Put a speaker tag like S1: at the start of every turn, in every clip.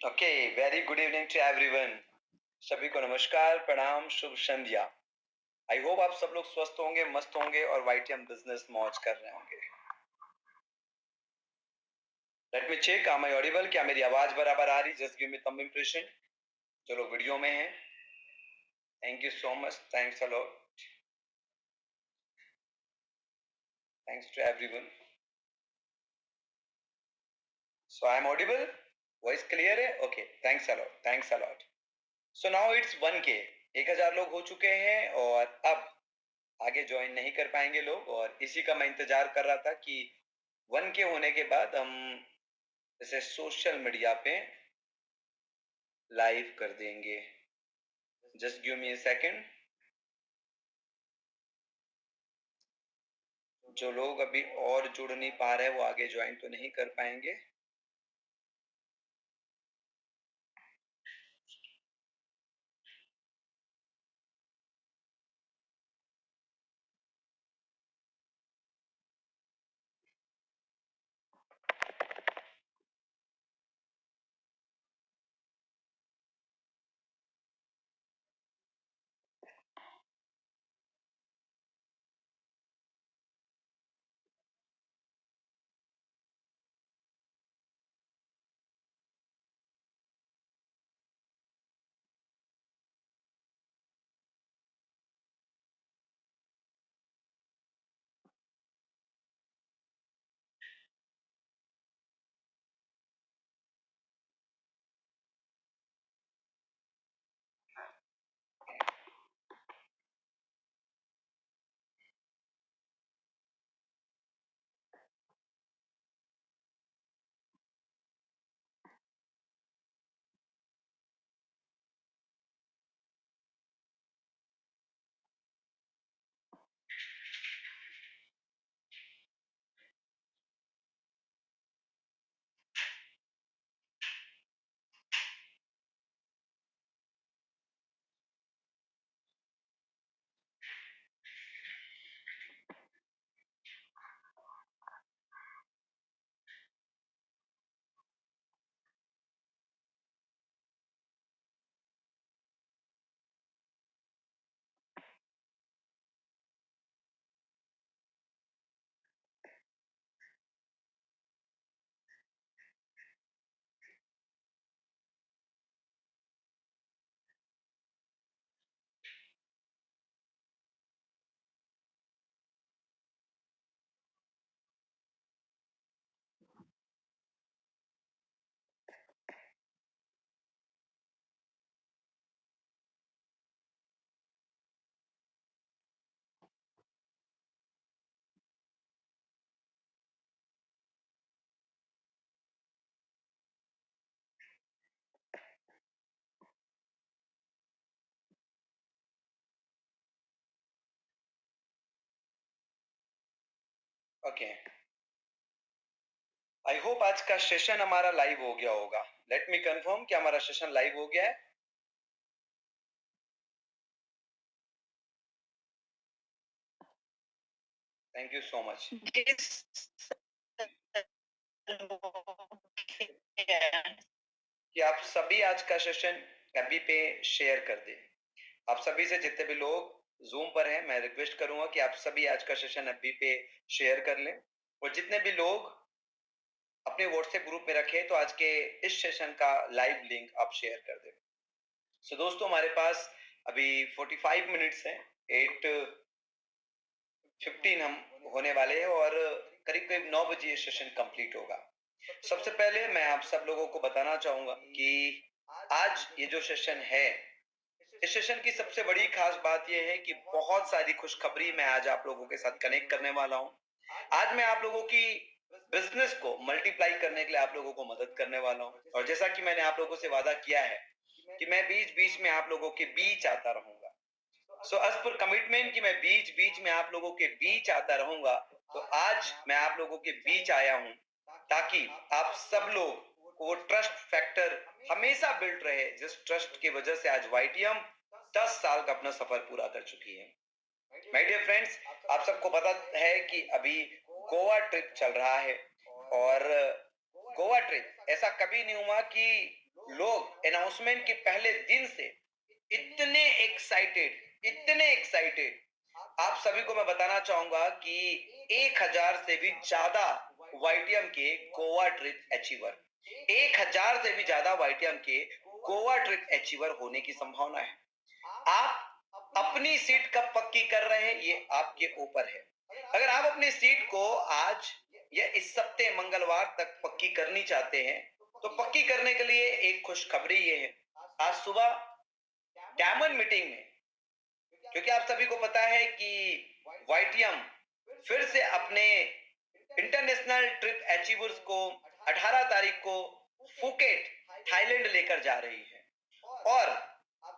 S1: Okay, very good evening to everyone. सभी को नमस्कार, प्रणाम, शुभ संध्या। आई होप आप सब लोग स्वस्थ होंगे, मस्त होंगे और वाईटीएम बिजनेस मौज कर रहे होंगे। Let me check, am I audible? क्या मेरी आवाज बराबर आ रही? Just give me thumb impression जो लोग वीडियो में हैं। Thank you so much, thanks a lot, thanks to everyone. So I am audible, voice clear है? Okay, thanks a lot, thanks a lot. So now it's 1K, 1000 लोग हो चुके हैं और अब आगे ज्वाइन नहीं कर पाएंगे लोग, और इसी का मैं इंतजार कर रहा था कि 1K होने के बाद हम इसे सोशल मीडिया पे लाइव कर देंगे। Just give me a second. जो लोग अभी और जुड़ नहीं पा रहे वो आगे ज्वाइन तो नहीं कर पाएंगे। ओके, आई होप आज का सेशन हमारा लाइव हो गया होगा। लेट मी कंफर्म कि हमारा सेशन लाइव हो गया है। Thank you so much. कि आप सभी आज का सेशन एफबी पे शेयर कर दें। आप सभी से, जितने भी लोग जूम पर हैं, मैं रिक्वेस्ट करूंगा कि आप सभी आज का सेशन एफबी पे शेयर कर लें, और जितने भी लोग अपने व्हाट्सएप ग्रुप में रखें तो आज के इस सेशन का लाइव लिंक आप शेयर कर दें। सो दोस्तों, हमारे पास अभी 45 मिनट्स हैं, 8:15 हम होने वाले हैं और करीब करीब 9 बजे ये सेशन कंप्लीट होगा। सबसे पहले मैं आप सब लोगों को बताना चाहूंगा कि आज ये जो सेशन है, इस सेशन की सबसे बड़ी खास बात यह है कि बहुत सारी खुशखबरी मैं आज आप लोगों के साथ कनेक्ट करने वाला हूं। आज मैं आप लोगों की बिजनेस को मल्टीप्लाई करने के लिए आप लोगों को मदद करने वाला हूं, और जैसा कि मैंने आप लोगों से वादा किया है कि मैं बीच बीच में आप लोगों के बीच आता रहूंगा। सो एज पर कमिटमेंट कि मैं बीच बीच में आप लोगों के बीच आता रहूंगा, तो आज मैं आप लोगों के बीच आया हूं ताकि आप सब लोग को ट्रस्ट फैक्टर हमेशा बिल्ड रहे, जिस ट्रस्ट की वजह से आज वाईटीएम 10 साल का अपना सफर पूरा कर चुकी है। माय डियर फ्रेंड्स, आप सबको पता है कि अभी गोवा ट्रिप चल रहा है, और गोवा ट्रिप ऐसा कभी नहीं हुआ कि लोग अनाउंसमेंट के पहले दिन से इतने एक्साइटेड। आप सभी को मैं बताना चाहूंगा कि 1000 से भी ज्यादा वाईटीएम के गोवा ट्रिप अचीवर 1000 से भी ज्यादा वाईटीएम के गोवा ट्रिप अचीवर होने की संभावना है। आप अपनी सीट कब पक्की कर रहे हैं ये आपके ऊपर है। अगर आप अपनी सीट को आज या इस सप्ताह मंगलवार तक पक्की करनी चाहते हैं तो पक्की करने के लिए एक खुशखबरी ये है। आज सुबह डायमंड मीटिंग में, क्योंकि आप सभी को पता है कि वाईटीएम फिर से अपने इंटरनेशनल ट्रिप अचीवर्स को 18 तारीख को फुकेट थाईलैंड लेकर जा रही है। और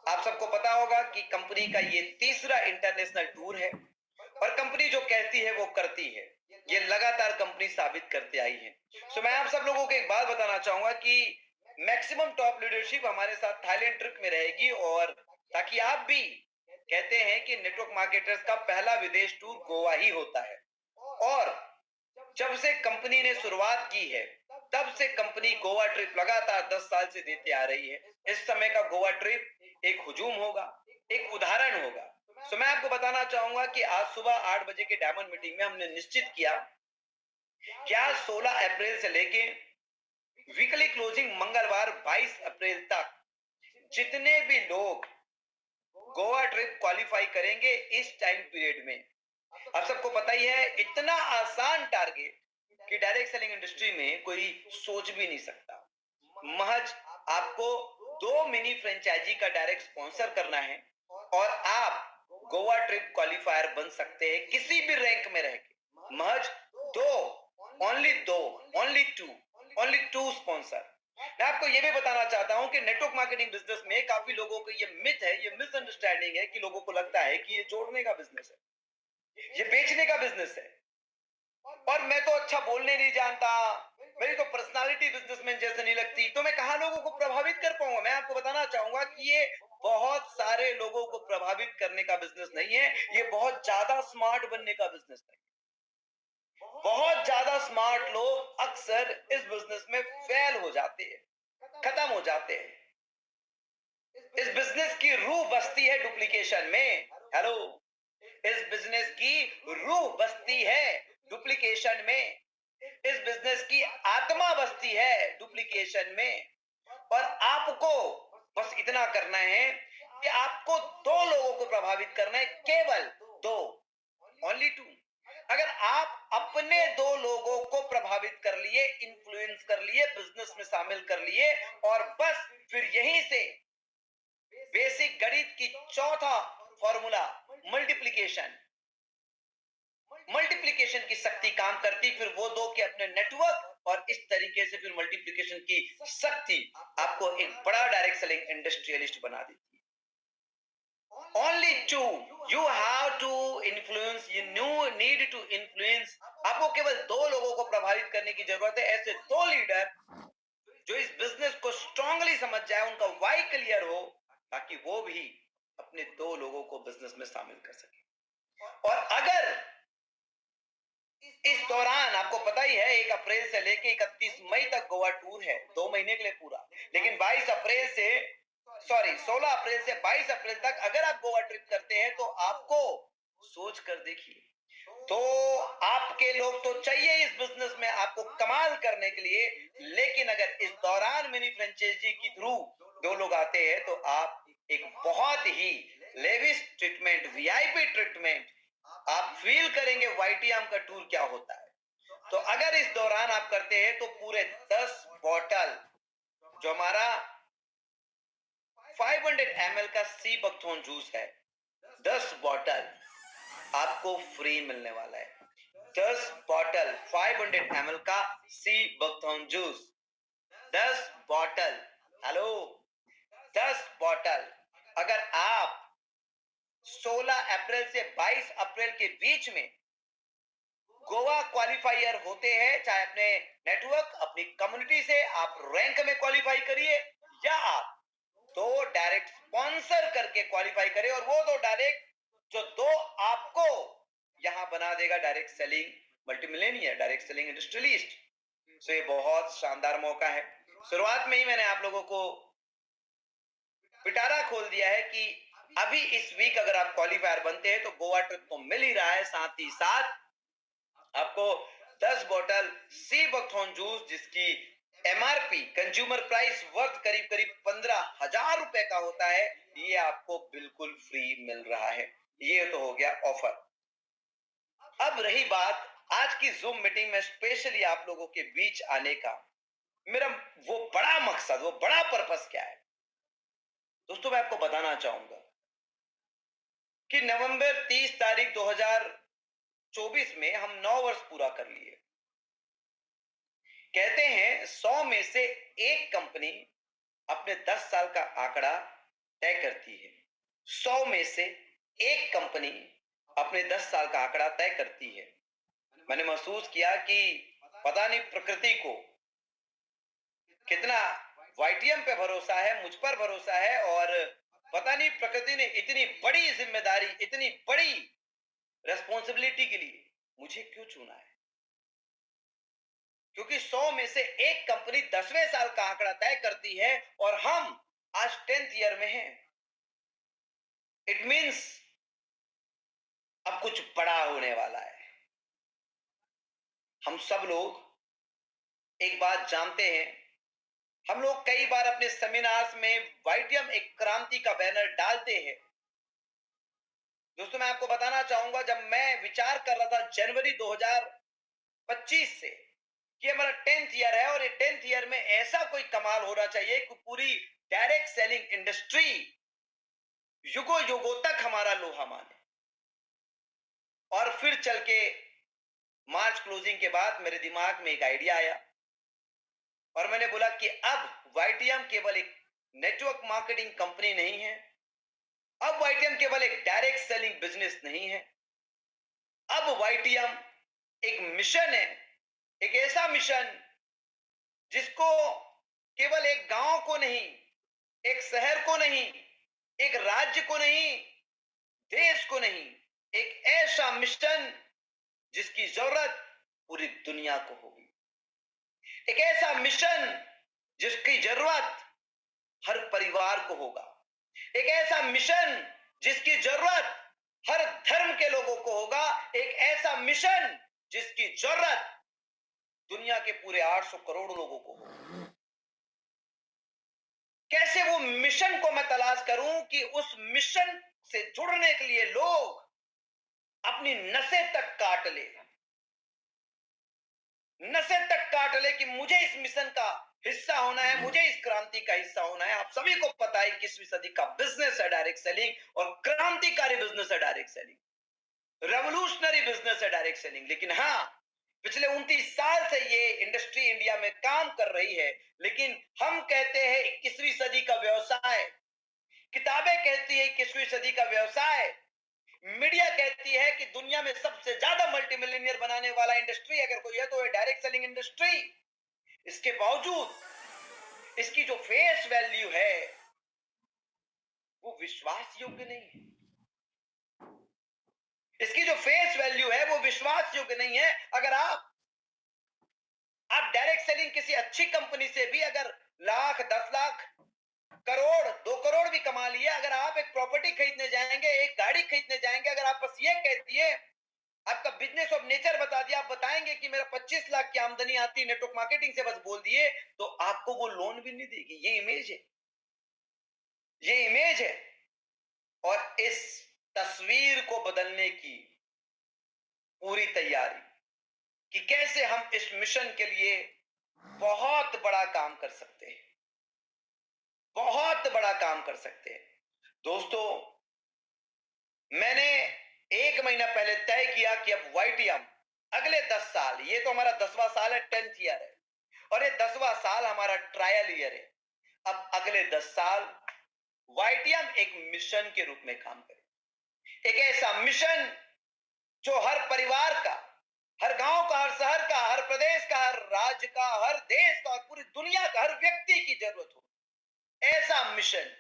S1: आप सबको पता होगा कि कंपनी का ये तीसरा इंटरनेशनल टूर है और कंपनी जो कहती है वो करती है। ये लगातार कंपनी साबित करते आई है। सो मैं आप सब लोगों को एक बात बताना चाहूंगा कि मैक्सिमम टॉप लीडरशिप हमारे साथ थाईलैंड ट्रिप में रहेगी, और ताकि आप भी कहते हैं कि नेटवर्क मार्केटर्स का पहला विदेश टूर गोवा ही होता है। और जब से कंपनी ने शुरुआत की है तब से कंपनी गोवा ट्रिप लगातार 10 साल से देते आ रही है। इस समय का गोवा ट्रिप एक हुजूम होगा, एक उदाहरण होगा। सो मैं आपको बताना चाहूंगा कि आज सुबह 8 बजे के डायमंड मीटिंग में हमने निश्चित किया कि आज 16 अप्रैल से लेके वीकली क्लोजिंग मंगलवार 22 अप्रैल तक जितने भी लोग गोवा ट्रिप क्वालिफाई करेंगे इस टाइम पीरियड में, आप सबको पता ही है इतना आसान टारगेट कि डायरेक्ट सेलिंग इंडस्ट्री में कोई सोच भी नहीं सकता। महज आपको 2 मिनी फ्रेंचाइजी का डायरेक्ट स्पॉन्सर करना है और आप गोवा ट्रिप क्वालिफायर बन सकते हैं किसी भी रैंक में रह के। महज ओनली टू स्पॉन्सर। मैं आपको यह भी बताना चाहता हूं कि नेटवर्क मार्केटिंग बिजनेस में काफी लोगों को ये मिथ है, ये मिसअंडरस्टैंडिंग है कि लोगों को लगता है कि ये जोड़ने का बिजनेस है, ये बेचने का बिजनेस है और मैं तो अच्छा बोलने नहीं जानता, मेरी तो पर्सनालिटी बिजनेसमैन जैसे नहीं लगती, तो मैं कहां लोगों को प्रभावित कर पाऊंगा। मैं आपको बताना चाहूंगा कि ये बहुत सारे लोगों को प्रभावित करने का बिजनेस नहीं है, ये बहुत ज्यादा स्मार्ट बनने का बिजनेस है। बहुत ज्यादा स्मार्ट लोग अक्सर इस बिजनेस में फेल हो जाते हैं, खत्म हो जाते हैं। इस बिजनेस की रूह बसती है डुप्लीकेशन में। हेलो, इस बिजनेस की रूह बसती है डुप्लीकेशन में। इस बिजनेस की आत्मा बसती है डुप्लीकेशन में। और आपको बस इतना करना है कि आपको 2 लोगों को प्रभावित करना है, केवल 2, ओनली 2। अगर आप अपने 2 लोगों को प्रभावित कर लिए, इन्फ्लुएंस कर लिए, बिजनेस में शामिल कर लिए और बस फिर यहीं से बेसिक गणित की चौथा फॉर्मूला मल्टीप्लिकेशन की शक्ति काम करती, फिर वो 2 के अपने नेटवर्क और इस तरीके से फिर मल्टीप्लिकेशन की शक्ति आपको एक बड़ा डायरेक्ट सेलिंग इंडस्ट्रियलिस्ट बना देती है। Only 2 you have to influence, you need to influence। आपको केवल 2 लोगों को प्रभावित करने की जरूरत है। ऐसे 2 लीडर जो इस बिजनेस को स्ट्रांगली समझ जाए, उनका वाई क्लियर हो, ताकि वो भी अपने 2 लोगों को बिजनेस में शामिल कर सके। और अगर इस दौरान आपको पता ही है 1 अप्रैल से लेके 31 मई तक गोवा टूर है, 2 महीने के लिए पूरा, लेकिन 16 अप्रैल से 22 अप्रैल तक अगर आप गोवा ट्रिप करते हैं तो आपको सोच कर देखिए, तो आपके लोग तो चाहिए इस बिजनेस में आपको कमाल करने के लिए, लेकिन अगर इस दौरान मिनी फ्रेंचाइजी के थ्रू 2 लोग आते हैं तो आप एक बहुत ही लेविश ट्रीटमेंट, वीआईपी ट्रीटमेंट आप फील करेंगे। वाईटीएम का टूर क्या होता है, तो अगर इस दौरान आप करते हैं तो पूरे 10 बॉटल जो हमारा 500 ml का सी बकथॉर्न जूस है, 10 बॉटल आपको फ्री मिलने वाला है। 10 बॉटल 500 ml का sea buckthorn juice, 10 bottle. Hello, 10 bottle. अगर आप 16 अप्रैल से 22 अप्रैल के बीच में गोवा क्वालिफायर होते हैं, चाहे अपने नेटवर्क, अपनी कम्युनिटी से आप रैंक में क्वालिफाई करिए या आप 2 डायरेक्ट स्पॉन्सर करके क्वालिफाई करें, और वो 2 डायरेक्ट जो 2 आपको यहां बना देगा direct selling multimillionaire, direct selling industrialist. So ये बहुत शानदार मौका है। शुरुआत में ही मैंने आप लोगों को पिटारा खोल दिया है कि अभी इस वीक अगर आप क्वालिफायर बनते हैं तो गोवा ट्रिप तो मिल ही रहा है, साथ ही साथ आपको 10 बोतल सी बकथॉर्न जूस जिसकी एमआरपी कंज्यूमर प्राइस वर्थ करीब करीब 15,000 रुपए का होता है, ये आपको बिल्कुल फ्री मिल रहा है। ये तो हो गया ऑफर। अब रही बात आज की जूम मीटिंग में स्पेशली आप लोगों के बीच आने का, मेरा वो बड़ा मकसद, वो बड़ा पर्पस क्या है दोस्तों, मैं आपको बताना चाहूंगा कि नवंबर 30 तारीख 2024 में हम 9 वर्ष पूरा कर लिए। कहते हैं 100 में से एक कंपनी अपने 10 साल का आंकड़ा तय करती है। 100 में से एक कंपनी अपने 10 साल का आंकड़ा तय करती है। मैंने महसूस किया कि पता नहीं प्रकृति को कितना वाईटीएम पे भरोसा है, मुझ पर भरोसा है, और पता नहीं प्रकृति ने इतनी बड़ी जिम्मेदारी, इतनी बड़ी रेस्पॉन्सिबिलिटी के लिए मुझे क्यों चुना है। क्योंकि 100 में से एक कंपनी 10वें साल का आंकड़ा तय करती है और हम आज 10th ईयर में हैं। इट मींस अब कुछ बड़ा होने वाला है। हम सब लोग एक बात जानते हैं, हम लोग कई बार अपने सेमिनार्स में वाईटीएम एक क्रांति का बैनर डालते हैं। दोस्तों मैं आपको बताना चाहूंगा, जब मैं विचार कर रहा था जनवरी 2025 से कि हमारा 10th ईयर है और ये 10th ईयर में ऐसा कोई कमाल होना चाहिए कि पूरी डायरेक्ट सेलिंग इंडस्ट्री युगों युगों तक हमारा लोहा माने। और फिर चल के मार्च क्लोजिंग के बाद मेरे दिमाग में एक आइडिया आया और मैंने बोला कि अब वाईटीएम केवल एक नेटवर्क मार्केटिंग कंपनी नहीं है, अब वाईटीएम केवल एक डायरेक्ट सेलिंग बिजनेस नहीं है, अब वाईटीएम एक मिशन है, एक ऐसा मिशन जिसको केवल एक गांव को नहीं, एक शहर को नहीं, एक राज्य को नहीं, देश को नहीं, एक ऐसा मिशन जिसकी जरूरत पूरी दुनिया को होगी, एक ऐसा मिशन जिसकी जरूरत हर परिवार को होगा, एक ऐसा मिशन जिसकी जरूरत हर धर्म के लोगों को होगा, एक ऐसा मिशन जिसकी जरूरत दुनिया के पूरे 800 करोड़ लोगों को होगा। कैसे वो मिशन को मैं तलाश करूं कि उस मिशन से जुड़ने के लिए लोग अपनी नसें तक काट ले, नसें तक काट ले कि मुझे इस मिशन का हिस्सा होना है, मुझे इस क्रांति का हिस्सा होना है। आप सभी को पता है 21वीं सदी का बिजनेस है डायरेक्ट सेलिंग और क्रांतिकारी बिजनेस है डायरेक्ट सेलिंग, रेवोल्यूशनरी बिजनेस है डायरेक्ट सेलिंग। लेकिन हाँ, पिछले 29 साल से ये इंडस्ट्री इंडिया में काम कर रही है, लेकिन हम कहते हैं 21वीं सदी का व्यवसाय, किताबें कहती है 21वीं सदी का व्यवसाय, मीडिया कहती है कि दुनिया में सबसे ज्यादा मल्टी मिलियनियर बनाने वाला इंडस्ट्री अगर कोई है तो ये डायरेक्ट सेलिंग इंडस्ट्री। इसके बावजूद इसकी जो फेस वैल्यू है वो विश्वास योग्य नहीं है। इसकी जो फेस वैल्यू है वो विश्वास योग्य नहीं है। अगर आप डायरेक्ट सेलिंग किसी अच्छी कंपनी से भी अगर लाख, 10 लाख, करोड़, 2 करोड़ भी कमा लिया, अगर आप एक प्रॉपर्टी खरीदने जाएंगे, एक गाड़ी खरीदने जाएंगे, अगर आप बस ये कह दिए, आपका बिजनेस ऑफ नेचर बता दिया, आप बताएंगे कि मेरा 25 लाख की आमदनी आती नेटवर्क मार्केटिंग से, बस बोल दिए, तो आपको वो लोन भी नहीं देगी। ये इमेज है, ये इमेज है। और इस तस्वीर को बदलने की पूरी तैयारी कि कैसे हम इस मिशन के लिए बहुत बड़ा काम कर सकते हैं, बहुत बड़ा काम कर सकते हैं। दोस्तों मैंने 1 महीना पहले तय किया कि अब वाईटीएम अगले 10 साल, ये तो हमारा 10वां साल है, 10th ईयर है, और ये 10वां साल हमारा ट्रायल ईयर है। अब अगले 10 साल वाईटीएम एक मिशन के रूप में काम करे, एक ऐसा मिशन जो हर परिवार का, हर गांव का, हर शहर का, हर प्रदेश का, हर राज्य का, हर देश का और पूरी दुनिया का हर व्यक्ति की जरूरत हो, ऐसा मिशन।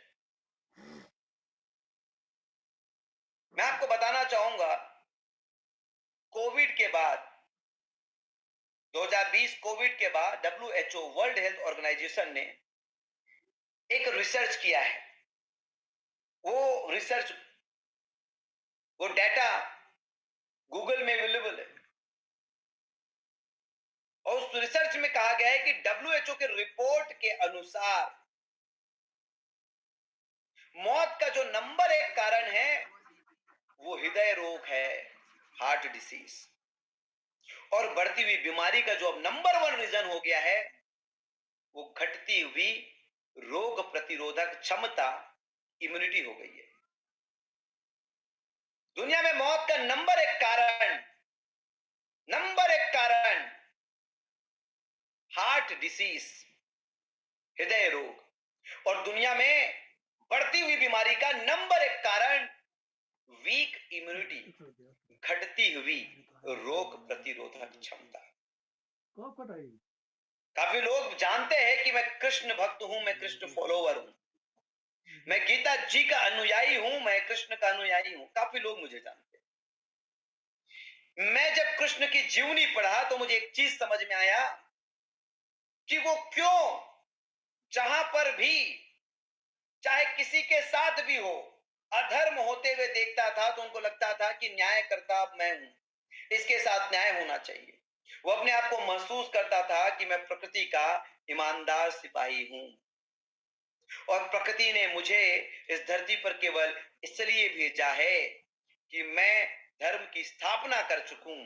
S1: मैं आपको बताना चाहूंगा, कोविड के बाद 2020 कोविड के बाद WHO वर्ल्ड हेल्थ ऑर्गेनाइजेशन ने एक रिसर्च किया है वो रिसर्च, वो डेटा गूगल में अवेलेबल है। और उस रिसर्च में कहा गया है कि डब्ल्यूएचओ के रिपोर्ट के अनुसार मौत का जो नंबर 1 कारण है वो हृदय रोग है, हार्ट डिसीज। और बढ़ती हुई बीमारी का जो अब नंबर 1 रीजन हो गया है वो घटती हुई रोग प्रतिरोधक क्षमता, इम्यूनिटी हो गई है। दुनिया में मौत का नंबर 1 कारण हार्ट डिसीज, हृदय रोग। और दुनिया में बढ़ती हुई बीमारी का नंबर 1 कारण वीक इम्यूनिटी, घटती हुई रोग प्रतिरोधक क्षमता। काफी लोग जानते हैं कि मैं कृष्ण भक्त हूं, मैं कृष्ण फॉलोवर हूं, मैं गीता जी का अनुयायी हूं, मैं कृष्ण का अनुयायी हूं। काफी लोग मुझे जानते हैं। मैं जब कृष्ण की जीवनी पढ़ा तो मुझे एक चीज समझ में आया कि वो क्यों जहां पर भी, चाहे किसी के साथ भी हो, अधर्म होते हुए देखता था तो उनको लगता था कि न्यायकर्ता मैं हूं, इसके साथ न्याय होना चाहिए। वो अपने आप को महसूस करता था कि मैं प्रकृति का ईमानदार सिपाही हूं और प्रकृति ने मुझे इस धरती पर केवल इसलिए भेजा है कि मैं धर्म की स्थापना कर सकूं,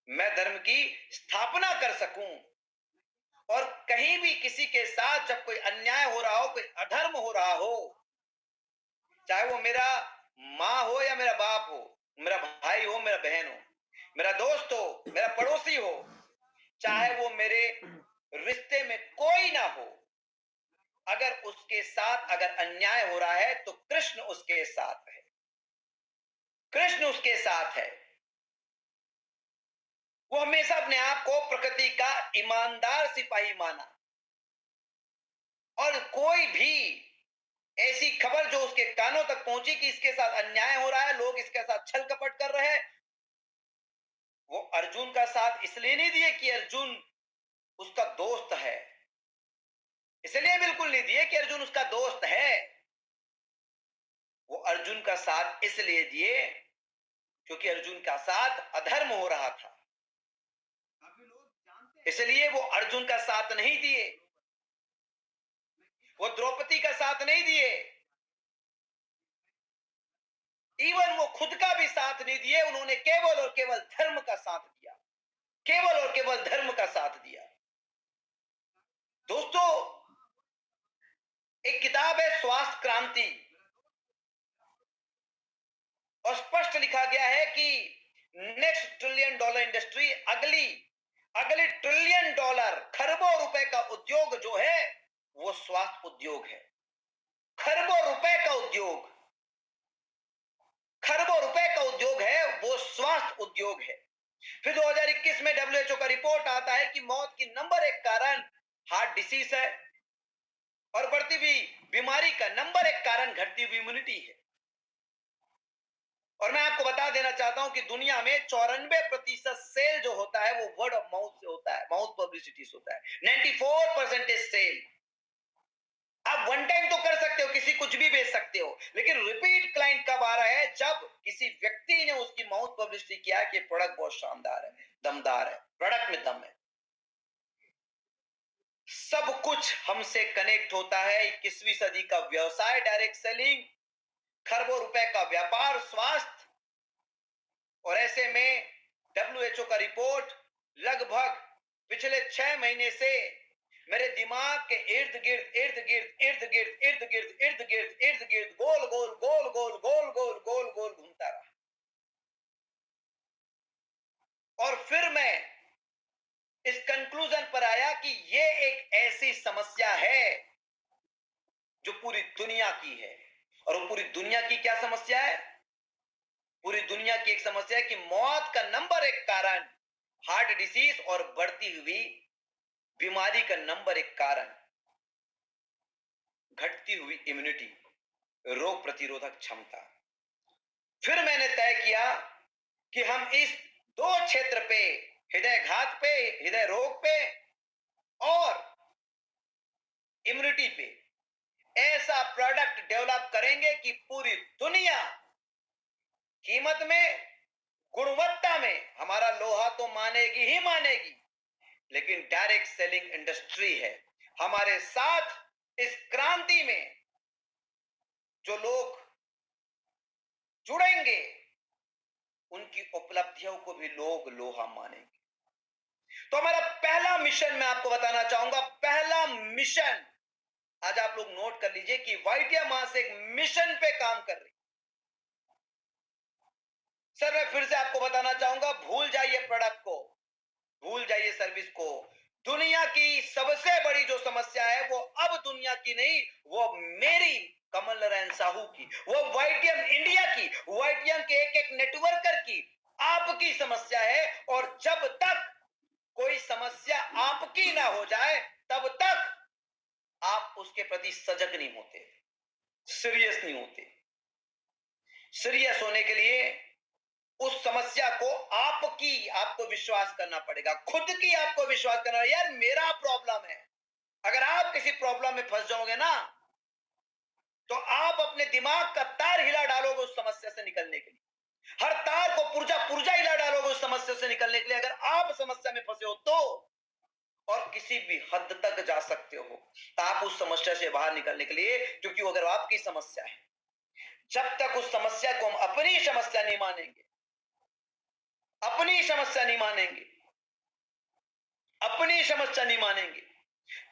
S1: मैं धर्म की स्थापना कर सकूं। और कहीं भी किसी के साथ जब कोई अन्याय हो रहा हो, कोई अधर्म हो रहा हो, चाहे वो मेरा माँ हो या मेरा बाप हो, मेरा भाई हो, मेरा बहन हो, मेरा दोस्त हो, मेरा पड़ोसी हो, चाहे वो मेरे रिश्ते में कोई ना हो, अगर उसके साथ अगर अन्याय हो रहा है तो कृष्ण उसके साथ है, कृष्ण उसके साथ है। वो हमेशा अपने आप को प्रकृति का ईमानदार सिपाही माना। और कोई भी ऐसी खबर जो उसके कानों तक पहुंची कि इसके साथ अन्याय हो रहा है, लोग इसके साथ छल कपट कर रहे हैं, वो अर्जुन का साथ इसलिए नहीं दिए कि अर्जुन उसका दोस्त है, इसलिए बिल्कुल नहीं दिए कि अर्जुन उसका दोस्त है। वो अर्जुन का साथ इसलिए दिए क्योंकि अर्जुन का साथ अधर्म हो रहा था, इसलिए वो अर्जुन का साथ नहीं दिए, वो द्रौपदी का साथ नहीं दिए, इवन वो खुद का भी साथ नहीं दिए। उन्होंने केवल और केवल धर्म का साथ दिया, केवल और केवल धर्म का साथ दिया। दोस्तों, एक किताब है स्वास्थ्य क्रांति, और स्पष्ट लिखा गया है कि नेक्स्ट ट्रिलियन डॉलर इंडस्ट्री, अगली ट्रिलियन डॉलर, खरबों रुपए का उद्योग जो है वो स्वास्थ्य उद्योग है। खरबों रुपए का उद्योग, खरबों रुपए का उद्योग है वो स्वास्थ्य उद्योग है। फिर 2021 में डब्ल्यूएचओ का रिपोर्ट आता है कि मौत की नंबर 1 कारण हार्ट डिसीज है और बढ़ती हुई बीमारी का नंबर 1 कारण घटती हुई इम्यूनिटी है। और मैं आपको बता देना चाहता हूं कि दुनिया में 94% सेल जो होता है वो वर्ड ऑफ माउथ से होता है, माउथ पब्लिसिटी से होता है। 94% इज सेल। आप वन टाइम तो कर सकते हो, किसी कुछ भी बेच सकते हो, लेकिन रिपीट क्लाइंट कब आ रहा है? जब किसी व्यक्ति ने उसकी माउथ पब्लिसिटी किया कि प्रोडक्ट बहुत शानदार है, दमदार है, प्रोडक्ट में दम है। सब कुछ हमसे कनेक्ट होता है। 21वीं सदी का व्यवसाय डायरेक्ट सेलिंग, खरबों रुपए का व्यापार स्वास्थ्य। और ऐसे में डब्ल्यूएचओ का रिपोर्ट लगभग पिछले 6 महीने से मेरे दिमाग के इर्द गिर्द इर्द गिर्द इर्द गिर्द इर्द गिर्द इर्द गिर्द इर्द गिर्द गोल गोल गोल गोल गोल गोल गोल गोल घूमता रहा। और फिर मैं इस कंक्लूजन पर आया कि ये एक ऐसी समस्या है जो पूरी दुनिया की है। और वो पूरी दुनिया की क्या समस्या है? पूरी दुनिया की एक समस्या है कि मौत का नंबर 1 कारण हार्ट डिसीज और बढ़ती हुई बीमारी का नंबर 1 कारण घटती हुई इम्यूनिटी, रोग प्रतिरोधक क्षमता। फिर मैंने तय किया कि हम इस 2 क्षेत्र पे, हृदयघात पे, हृदय रोग पे और इम्यूनिटी पे, ऐसा प्रोडक्ट डेवलप करेंगे कि पूरी दुनिया कीमत में, गुणवत्ता में हमारा लोहा तो मानेगी ही मानेगी, लेकिन डायरेक्ट सेलिंग इंडस्ट्री है हमारे साथ। इस क्रांति में जो लोग जुड़ेंगे उनकी उपलब्धियों को भी लोग लोहा मानेंगे। तो हमारा पहला मिशन मैं आपको बताना चाहूंगा, पहला मिशन आज आप लोग नोट कर लीजिए कि वाइटिया मास एक मिशन पे काम कर रही। सर मैं फिर से आपको बताना चाहूंगा, भूल जाइए प्रोडक्ट को, भूल जाइए सर्विस को। दुनिया की सबसे बड़ी जो समस्या है वो अब दुनिया की नहीं, वो मेरी कमल नारायण साहू की, वो वाईटीएम इंडिया की, वाईटीएम के एक एक नेटवर्कर की, आपकी समस्या है। और जब तक कोई समस्या आपकी ना हो जाए तब तक आप उसके प्रति सजग नहीं होते, सीरियस नहीं होते। सीरियस होने के लिए उस समस्या को आपको विश्वास करना पड़ेगा, खुद की आपको विश्वास करना। यार मेरा प्रॉब्लम है। अगर आप किसी प्रॉब्लम में फंस जाओगे ना तो आप अपने दिमाग का तार हिला डालोगे उस समस्या से निकलने के लिए, हर तार को पुर्जा पुर्जा हिला डालोगे उस समस्या से निकलने के लिए। अगर आप समस्या में फंसे हो तो, और किसी भी हद तक जा सकते हो आप उस समस्या से बाहर निकलने के लिए, क्योंकि अगर आपकी समस्या है, जब तक उस समस्या को हम अपनी समस्या नहीं मानेंगे, अपनी समस्या नहीं मानेंगे, अपनी समस्या नहीं मानेंगे,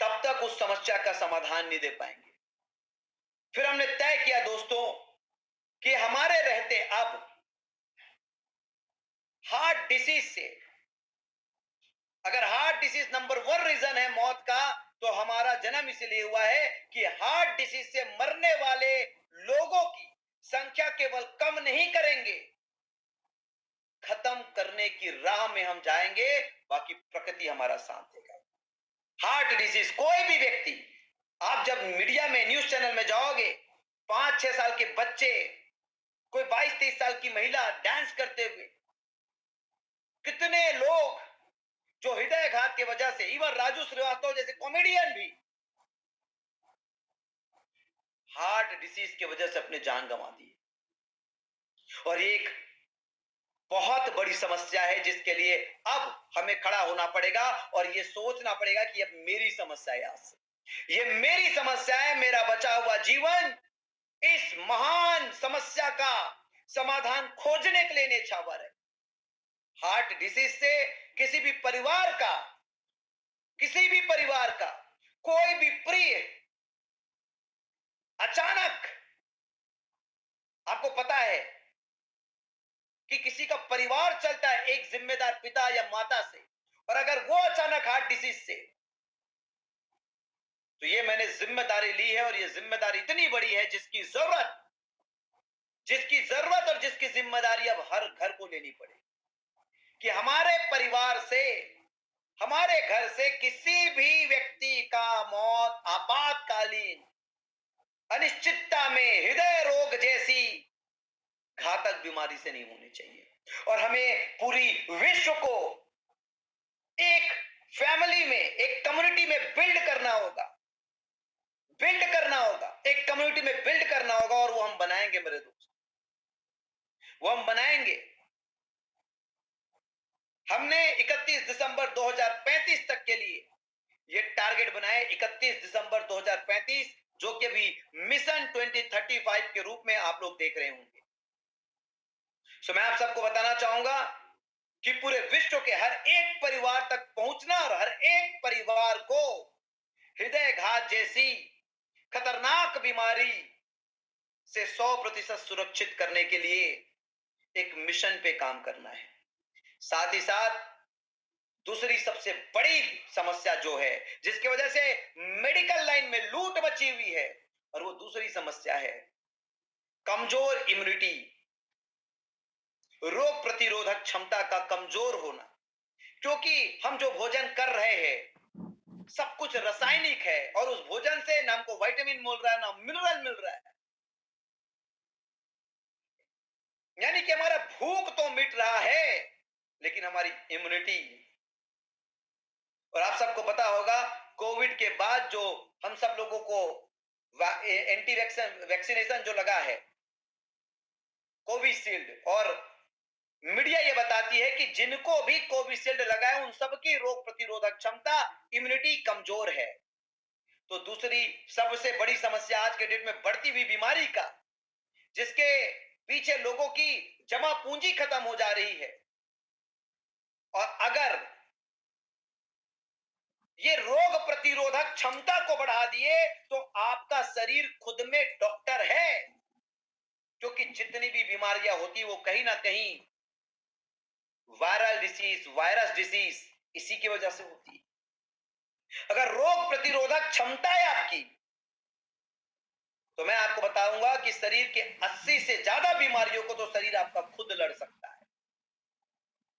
S1: तब तक उस समस्या का समाधान नहीं दे पाएंगे। फिर हमने तय किया दोस्तों कि हमारे रहते अब हार्ट डिसीज से, अगर हार्ट डिसीज नंबर 1 रीजन है मौत का, तो हमारा जन्म इसलिए हुआ है कि हार्ट डिसीज से मरने वाले लोगों की संख्या केवल कम नहीं करेंगे, खत्म करने की राह में हम जाएंगे, बाकी प्रकृति हमारा साथ देगा। हार्ट डिसीज, कोई भी व्यक्ति, आप जब मीडिया में न्यूज चैनल में जाओगे, 5-6 साल के बच्चे, कोई 22-23 साल की महिला डांस करते हुए, कितने लोग जो हृदयघात की वजह से, इवन राजू श्रीवास्तव जैसे कॉमेडियन भी हार्ट डिसीज की वजह से अपने जान गंवा दी। और एक बहुत बड़ी समस्या है जिसके लिए अब हमें खड़ा होना पड़ेगा और ये सोचना पड़ेगा कि अब मेरी समस्या है, आज से ये मेरी समस्या है, मेरा बचा हुआ जीवन इस महान समस्या का समाधान खोजने के लिए न्यौछावर है। हार्ट डिसीज से किसी भी परिवार का, किसी भी परिवार का कोई भी प्रिय अचानक, आपको पता है कि किसी का परिवार चलता है एक जिम्मेदार पिता या माता से, और अगर वो अचानक हार्ट डिसीज से, तो ये मैंने जिम्मेदारी ली है, और ये जिम्मेदारी इतनी बड़ी है जिसकी जरूरत और जिसकी जिम्मेदारी अब हर घर को लेनी पड़ेगी कि हमारे परिवार से, हमारे घर से किसी भी व्यक्ति का मौत आपातकालीन अनिश्चितता में हृदय रोग जैसी घातक बीमारी से नहीं होनी चाहिए। और हमें पूरी विश्व को एक फैमिली में, एक कम्युनिटी में बिल्ड करना होगा, एक कम्युनिटी में बिल्ड करना होगा, और वो हम बनाएंगे मेरे दोस्त, वो हम बनाएंगे। हमने 31 दिसंबर 2035 तक के लिए ये टारगेट बनाए, 31 दिसंबर 2035, जो कि अभी मिशन 2035 के रूप में आप लोग देख रहे होंगे। मैं आप सबको बताना चाहूंगा कि पूरे विश्व के हर एक परिवार तक पहुंचना और हर एक परिवार को हृदयघात जैसी खतरनाक बीमारी से 100% सुरक्षित करने के लिए एक मिशन पे काम करना है। साथ ही साथ दूसरी सबसे बड़ी समस्या जो है, जिसकी वजह से मेडिकल लाइन में लूट मची हुई है, और वो दूसरी समस्या है कमजोर इम्यूनिटी, रोग प्रतिरोधक क्षमता का कमजोर होना। क्योंकि हम जो भोजन कर रहे हैं सब कुछ रासायनिक है, और उस भोजन से ना हमको विटामिन मिल रहा है ना मिनरल मिल रहा है, यानी कि हमारा भूख तो मिट रहा है लेकिन हमारी इम्यूनिटी, और आप सबको पता होगा कोविड के बाद जो हम सब लोगों को एंटी वैक्सीनेशन जो लगा है कोविशील्ड, और मीडिया ये बताती है कि जिनको भी कोविशील्ड लगा है उन सबकी रोग प्रतिरोधक क्षमता, इम्यूनिटी कमजोर है। तो दूसरी सबसे बड़ी समस्या आज के डेट में बढ़ती हुई बीमारी का, जिसके पीछे लोगों की जमा पूंजी खत्म हो जा रही है, और अगर ये रोग प्रतिरोधक क्षमता को बढ़ा दिए तो आपका शरीर खुद में डॉक्टर है, क्योंकि जितनी भी बीमारियां होती वो कहीं ना कहीं वायरल डिसीज, वायरस डिसीज इसी की वजह से होती है। अगर रोग प्रतिरोधक क्षमता है आपकी, तो मैं आपको बताऊंगा कि शरीर के 80 से ज्यादा बीमारियों को तो शरीर आपका खुद लड़ सकता है।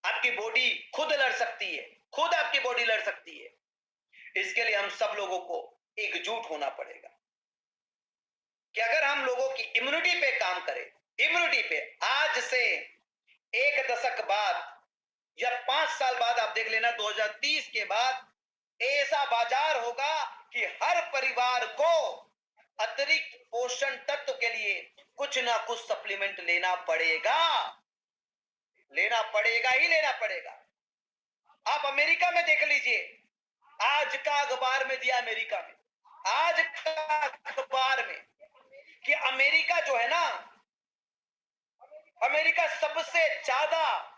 S1: आपकी बॉडी खुद लड़ सकती है, खुद आपकी बॉडी लड़ सकती है। इसके लिए हम सब लोगों को एकजुट होना पड़ेगा कि अगर हम लोगों की इम्यूनिटी पे काम करें, इम्यूनिटी पे आज से एक दशक बाद या 5 साल बाद आप देख लेना, 2030 के बाद ऐसा बाजार होगा कि हर परिवार को अतिरिक्त पोषण तत्व के लिए कुछ ना कुछ सप्लीमेंट लेना पड़ेगा, लेना पड़ेगा ही लेना पड़ेगा। आप अमेरिका में देख लीजिए, आज का अखबार में दिया, अमेरिका में आज का अखबार में, कि अमेरिका जो है ना, अमेरिका सबसे ज्यादा,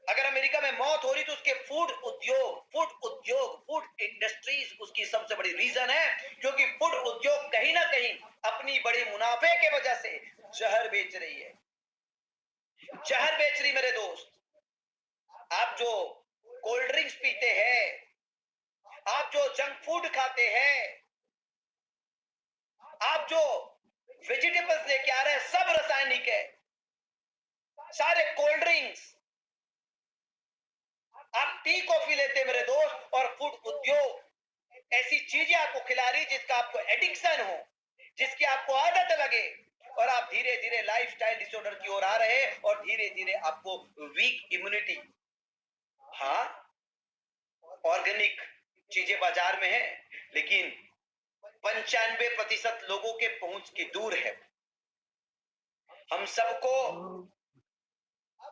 S1: अगर अमेरिका में मौत हो रही तो उसके फूड इंडस्ट्रीज उसकी सबसे बड़ी रीजन है, क्योंकि फूड उद्योग कहीं ना कहीं अपनी बड़े मुनाफे के वजह से जहर बेच रही है, जहर बेच रही। मेरे दोस्त, आप जो कोल्ड ड्रिंक्स पीते हैं, आप जो जंक फूड खाते हैं, आप जो वेजिटेबल्स लेके आ रहे हैं, सब रासायनिक है, सारे कोल्ड ड्रिंक्स। आप टी कॉफी लेते हैं मेरे दोस्त, और फूड उद्योग ऐसी चीजें आपको खिला रही जिसका आपको एडिक्शन हो, जिसकी आपको आदत लगे, और आप धीरे धीरे लाइफस्टाइल डिसऑर्डर की ओर आ रहे हैं, और धीरे धीरे आपको वीक इम्यूनिटी। हाँ, ऑर्गेनिक चीजें बाजार में है, लेकिन 95% लोगों के पहुंच की दूर है। हम सबको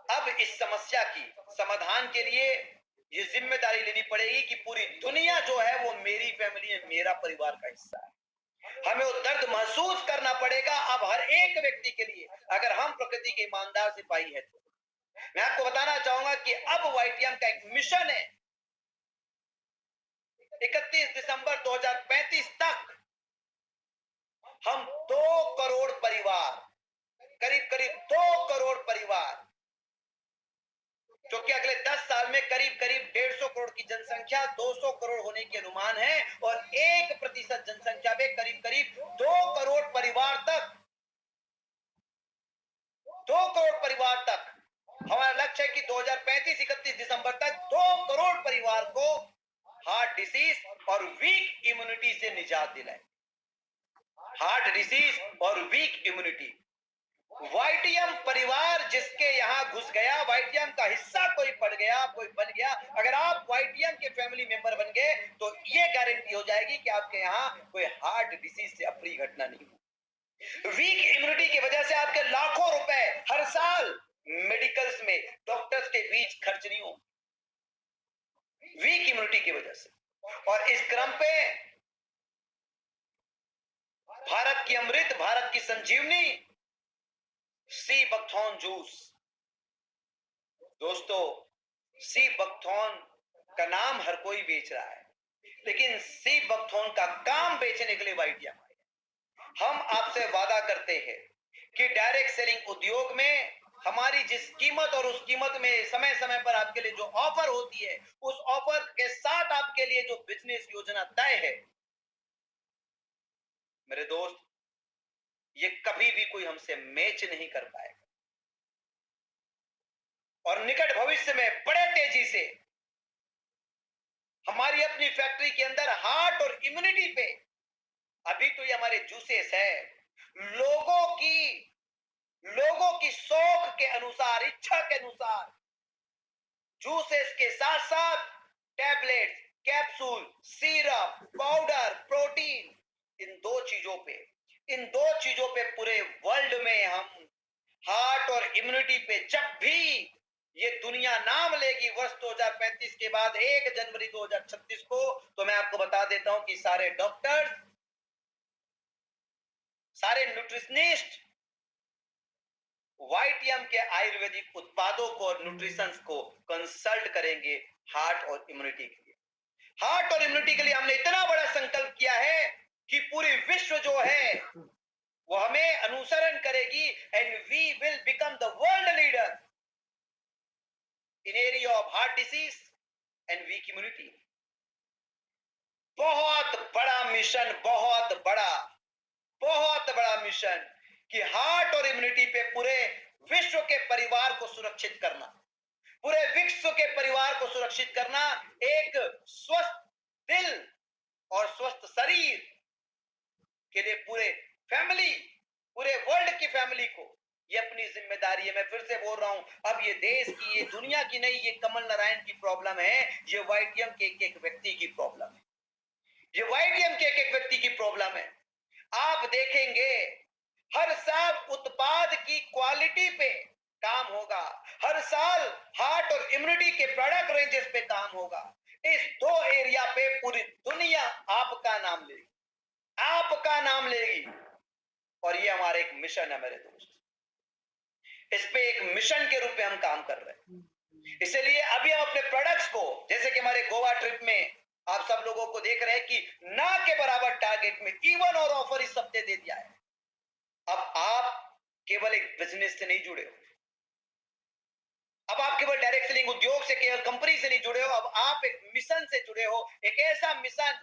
S1: अब इस समस्या की समाधान के लिए ये जिम्मेदारी लेनी पड़ेगी कि पूरी दुनिया जो है वो मेरी फैमिली है, मेरा परिवार का हिस्सा है। हमें वो दर्द महसूस करना पड़ेगा अब हर एक व्यक्ति के लिए, अगर हम प्रकृति के ईमानदार सिपाही है तो। मैं आपको बताना चाहूंगा कि अब वाईटीएम का एक मिशन है, 31 दिसंबर 2035 तक हम 2 करोड़ परिवार, करीब करीब 2 करोड़ परिवार, जो कि अगले 10 साल में करीब करीब 150 करोड़ की जनसंख्या 200 करोड़ होने के अनुमान है, और 1% जनसंख्या में करीब करीब 2 करोड़ परिवार तक, 2 करोड़ परिवार तक हमारा लक्ष्य है कि 2035 31 दिसंबर तक 2 करोड़ परिवार को हार्ट डिसीज और वीक इम्यूनिटी से निजात दिलाए। हार्ट डिसीज और वीक इम्यूनिटी, वाईटीएम परिवार जिसके यहां घुस गया, वाईटीएम का हिस्सा कोई पड़ गया, कोई बन गया, अगर आप वाईटीएम के फैमिली मेंबर बन गए तो ये गारंटी हो जाएगी कि आपके यहां कोई हार्ट डिसीज से अप्रिय घटना नहीं हो। वीक इम्यूनिटी की वजह से आपके लाखों रुपए हर साल मेडिकल्स में डॉक्टर्स के बीच खर्च नहीं हो, वीक इम्यूनिटी की वजह से। और इस क्रम पे भारत की अमृत, भारत की संजीवनी सी बकथॉर्न जूस। दोस्तों, सी बकथॉर्न का नाम हर कोई बेच रहा है, लेकिन सी बकथॉर्न का काम बेचने के लिए वाईटीएम आए। हम आपसे वादा करते हैं कि डायरेक्ट सेलिंग उद्योग में हमारी जिस कीमत और उस कीमत में समय समय पर आपके लिए जो ऑफर होती है, उस ऑफर के साथ आपके लिए जो बिजनेस योजना तय है, मेरे दोस्त, ये कभी भी कोई हमसे मैच नहीं कर पाएगा। और निकट भविष्य में बड़े तेजी से हमारी अपनी फैक्ट्री के अंदर हार्ट और इम्यूनिटी पे, अभी तो ये हमारे जूसेस है, लोगों की शौक के अनुसार, इच्छा के अनुसार जूसेस के साथ साथ tablet, capsule, syrup, powder, protein, इन दो चीजों पे पूरे वर्ल्ड में हम हार्ट और इम्यूनिटी पे जब भी ये दुनिया नाम लेगी वर्ष 2035 के बाद 1 जनवरी 2036 को, तो मैं आपको बता देता हूं कि सारे डॉक्टर्स, सारे न्यूट्रिशनिस्ट वाईटीएम के आयुर्वेदिक उत्पादों को और न्यूट्रिशन को कंसल्ट करेंगे हार्ट और इम्यूनिटी के लिए। हार्ट और इम्यूनिटी के लिए हमने इतना बड़ा संकल्प किया है कि पूरी विश्व जो है वो हमें अनुसरण करेगी and we will become the world leader in area of heart disease and weak immunity. बहुत बड़ा मिशन, बहुत बड़ा मिशन कि हार्ट और इम्यूनिटी पे पूरे विश्व के परिवार को सुरक्षित करना, पूरे विश्व के परिवार को सुरक्षित करना, एक स्वस्थ दिल और स्वस्थ शरीर के लिए पूरे फैमिली, पूरे वर्ल्ड की फैमिली को ये अपनी जिम्मेदारी है। मैं फिर से बोल रहा हूं, अब ये देश की, ये दुनिया की नहीं, ये कमल नारायण की प्रॉब्लम है, ये वाईटीएम के एक व्यक्ति की प्रॉब्लम है, ये वाईटीएम के एक व्यक्ति की प्रॉब्लम है। आप देखेंगे हर साल उत्पाद की क्वालिटी पे काम होगा, हर साल हार्ट और इम्यूनिटी के प्रोडक्ट रेंजेस पे काम होगा। इस दो एरिया पे पूरी दुनिया आपका नाम लेगी, आपका नाम लेगी, और ये हमारा एक मिशन है मेरे दोस्त। इस पे एक मिशन के रूप में हम काम कर रहे हैं। इसलिए अभी हम अपने प्रोडक्ट्स को, जैसे कि हमारे गोवा ट्रिप में आप सब लोगों को देख रहे हैं कि ना के बराबर टारगेट में इवन और ऑफर इस हफ्ते दे दिया है। अब आप केवल एक बिजनेस से नहीं जुड़े हो, अब आप केवल डायरेक्ट सेलिंग उद्योग से, केवल कंपनी से नहीं जुड़े हो, अब आप एक मिशन से जुड़े हो, एक ऐसा मिशन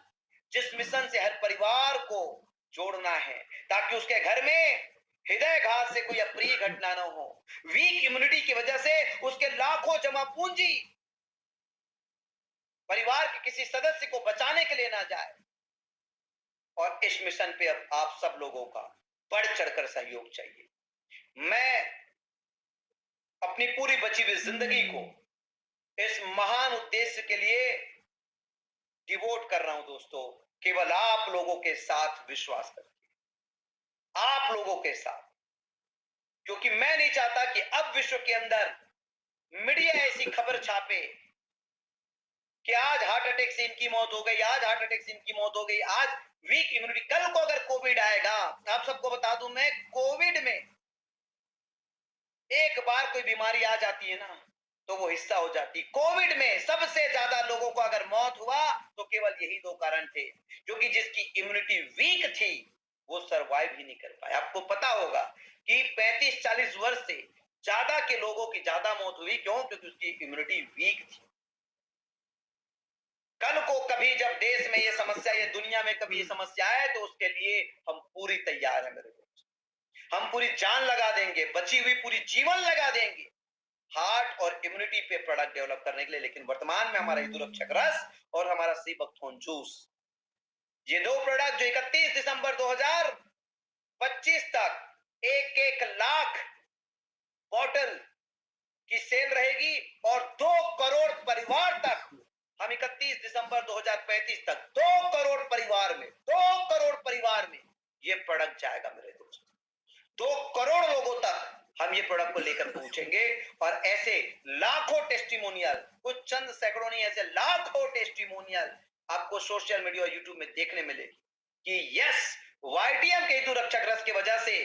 S1: जिस मिशन से हर परिवार को जोड़ना है ताकि उसके घर में हृदयघात से कोई अप्रिय घटना न हो, वीक इम्यूनिटी की वजह से उसके लाखों जमा पूंजी परिवार के किसी सदस्य को बचाने के लिए ना जाए। और इस मिशन पे अब आप सब लोगों का बढ़ चढ़कर सहयोग चाहिए। मैं अपनी पूरी बची हुई जिंदगी को इस महान उद्देश्य के लिए डिवोट कर रहा हूं दोस्तों, केवल आप लोगों के साथ विश्वास करके, आप लोगों के साथ, क्योंकि मैं नहीं चाहता कि अब विश्व के अंदर मीडिया ऐसी खबर छापे कि आज हार्ट अटैक से इनकी मौत हो गई, आज हार्ट अटैक से इनकी मौत हो गई, आज वीक इम्यूनिटी। कल को अगर कोविड आएगा, आप सबको बता दूं मैं, कोविड में एक बार कोई बीमारी आ जाती है ना तो वो हिस्सा हो जाती। कोविड में सबसे ज्यादा लोगों को अगर मौत हुआ तो केवल यही दो कारण थे, क्योंकि जिसकी इम्यूनिटी वीक थी वो सरवाइव ही नहीं कर पाया। आपको पता होगा कि 35-40 वर्ष से ज्यादा के लोगों की ज्यादा मौत हुई, क्यों? क्योंकि उसकी इम्यूनिटी वीक थी। कल को कभी जब देश में ये समस्या, ये दुनिया में कभी ये समस्या आए तो उसके लिए हम पूरी तैयार है मेरे दोस्त, हम पूरी जान लगा देंगे, बची हुई पूरी जीवन लगा देंगे हार्ट और इम्यूनिटी पे प्रोडक्ट डेवलप करने के लिए। लेकिन वर्तमान में हमारा यदुरक्षक रस और हमारा सीबकथोर्न जूस, ये दो प्रोडक्ट जो 31 दिसंबर 2025 तक 1-1 लाख बॉटल की सेल रहेगी और 2 करोड़ परिवार तक, हम 31 दिसंबर 2035 तक 2 करोड़ परिवार में ये प्रोडक्ट जाएगा मेरे दोस्त। 2 करोड़ लोगों तक हम ये प्रोडक्ट को लेकर पहुंचेंगे और ऐसे लाखों टेस्टिमोनियल, कुछ चंद सैकड़ों नहीं, ऐसे लाखों टेस्टिमोनियल आपको सोशल मीडिया और यूट्यूब में देखने मिलेगी कि यस, वाईटीएम के हेतु रस की वजह से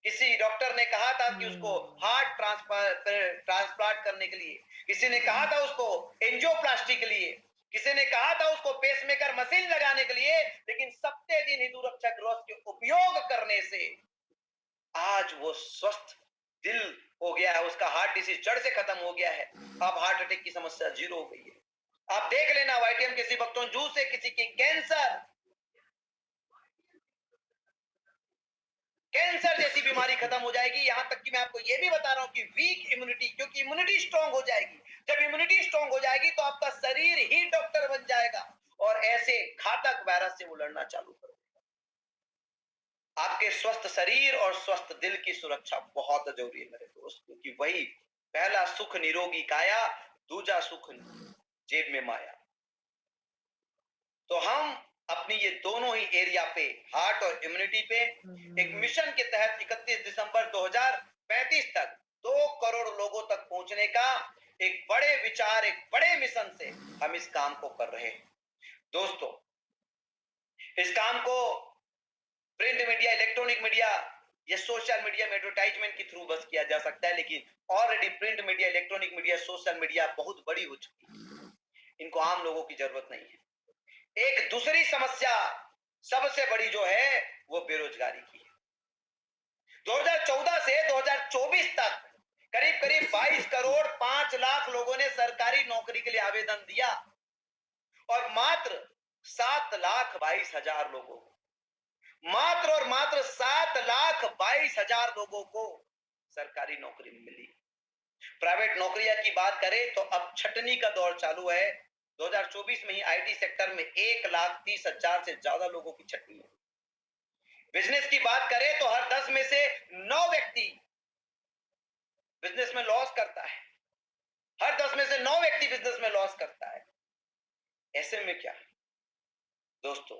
S1: किसी डॉक्टर ने कहा था कि उसको हार्ट ट्रांसप्लांट करने के लिए, किसी ने कहा था उसको एंजियोप्लास्टी के लिए, किसी ने कहा था उसको पेसमेकर मशीन लगाने के लिए, लेकिन सप्ते दिन हेतुरक्षक रस के उपयोग करने से आज वो स्वस्थ दिल हो गया है, उसका हार्ट डिसीज जड़ से खत्म हो गया है, अब हार्ट अटैक की समस्या जीरो हो गई है। आप देख लेना वाईटीएम के सीबकथोर्न जूस से किसी की कैंसर जैसी बीमारी खत्म हो जाएगी। यहां तक कि मैं आपको यह भी बता रहा हूं कि वीक इम्यूनिटी, क्योंकि इम्यूनिटी स्ट्रांग हो जाएगी, जब इम्यूनिटी स्ट्रांग हो जाएगी तो आपका शरीर ही डॉक्टर बन जाएगा और ऐसे घातक वायरस से वो लड़ना चालू कर देगा। आपके स्वस्थ शरीर और स्वस्थ दिल की सुरक्षा बहुत जरूरी है मेरे दोस्त, क्योंकि वही पहला सुख निरोगी काया, दूजा सुख जेब में माया। तो हम अपनी ये दोनों ही एरिया पे, हार्ट और इम्यूनिटी पे, एक मिशन के तहत 31 दिसंबर 2035 तक 2 करोड़ लोगों तक पहुंचने का एक बड़े विचार, एक बड़े मिशन से हम इस काम को कर रहे हैं। दोस्तों, इस काम को प्रिंट मीडिया, इलेक्ट्रॉनिक मीडिया या सोशल मीडिया में एडवर्टाइजमेंट के थ्रू बस किया जा सकता है, लेकिन already print media, electronic media, social media बहुत बड़ी हो चुकी है। इनको आम लोगों की जरूरत नहीं है। एक दूसरी समस्या सबसे बड़ी जो है वो बेरोजगारी की है। 2014 से 2024 तक करीब करीब 22 करोड़ 5 लाख लोगों ने सरकारी नौकरी के लिए आवेदन दिया और मात्र 7,22,000 लोगों को, मात्र और मात्र 7,22,000 लोगों को सरकारी नौकरी मिली। प्राइवेट नौकरियां की बात करें तो अब छटनी का दौर चालू है। 2024 में ही आईटी सेक्टर में 1,30,000 से ज्यादा लोगों की छटनी है। बिजनेस की बात करें तो हर 10 में से 9 व्यक्ति बिजनेस में लॉस करता है। हर 10 में से 9 व्यक्ति बिजनेस में लॉस करता है। ऐसे में क्या दोस्तों,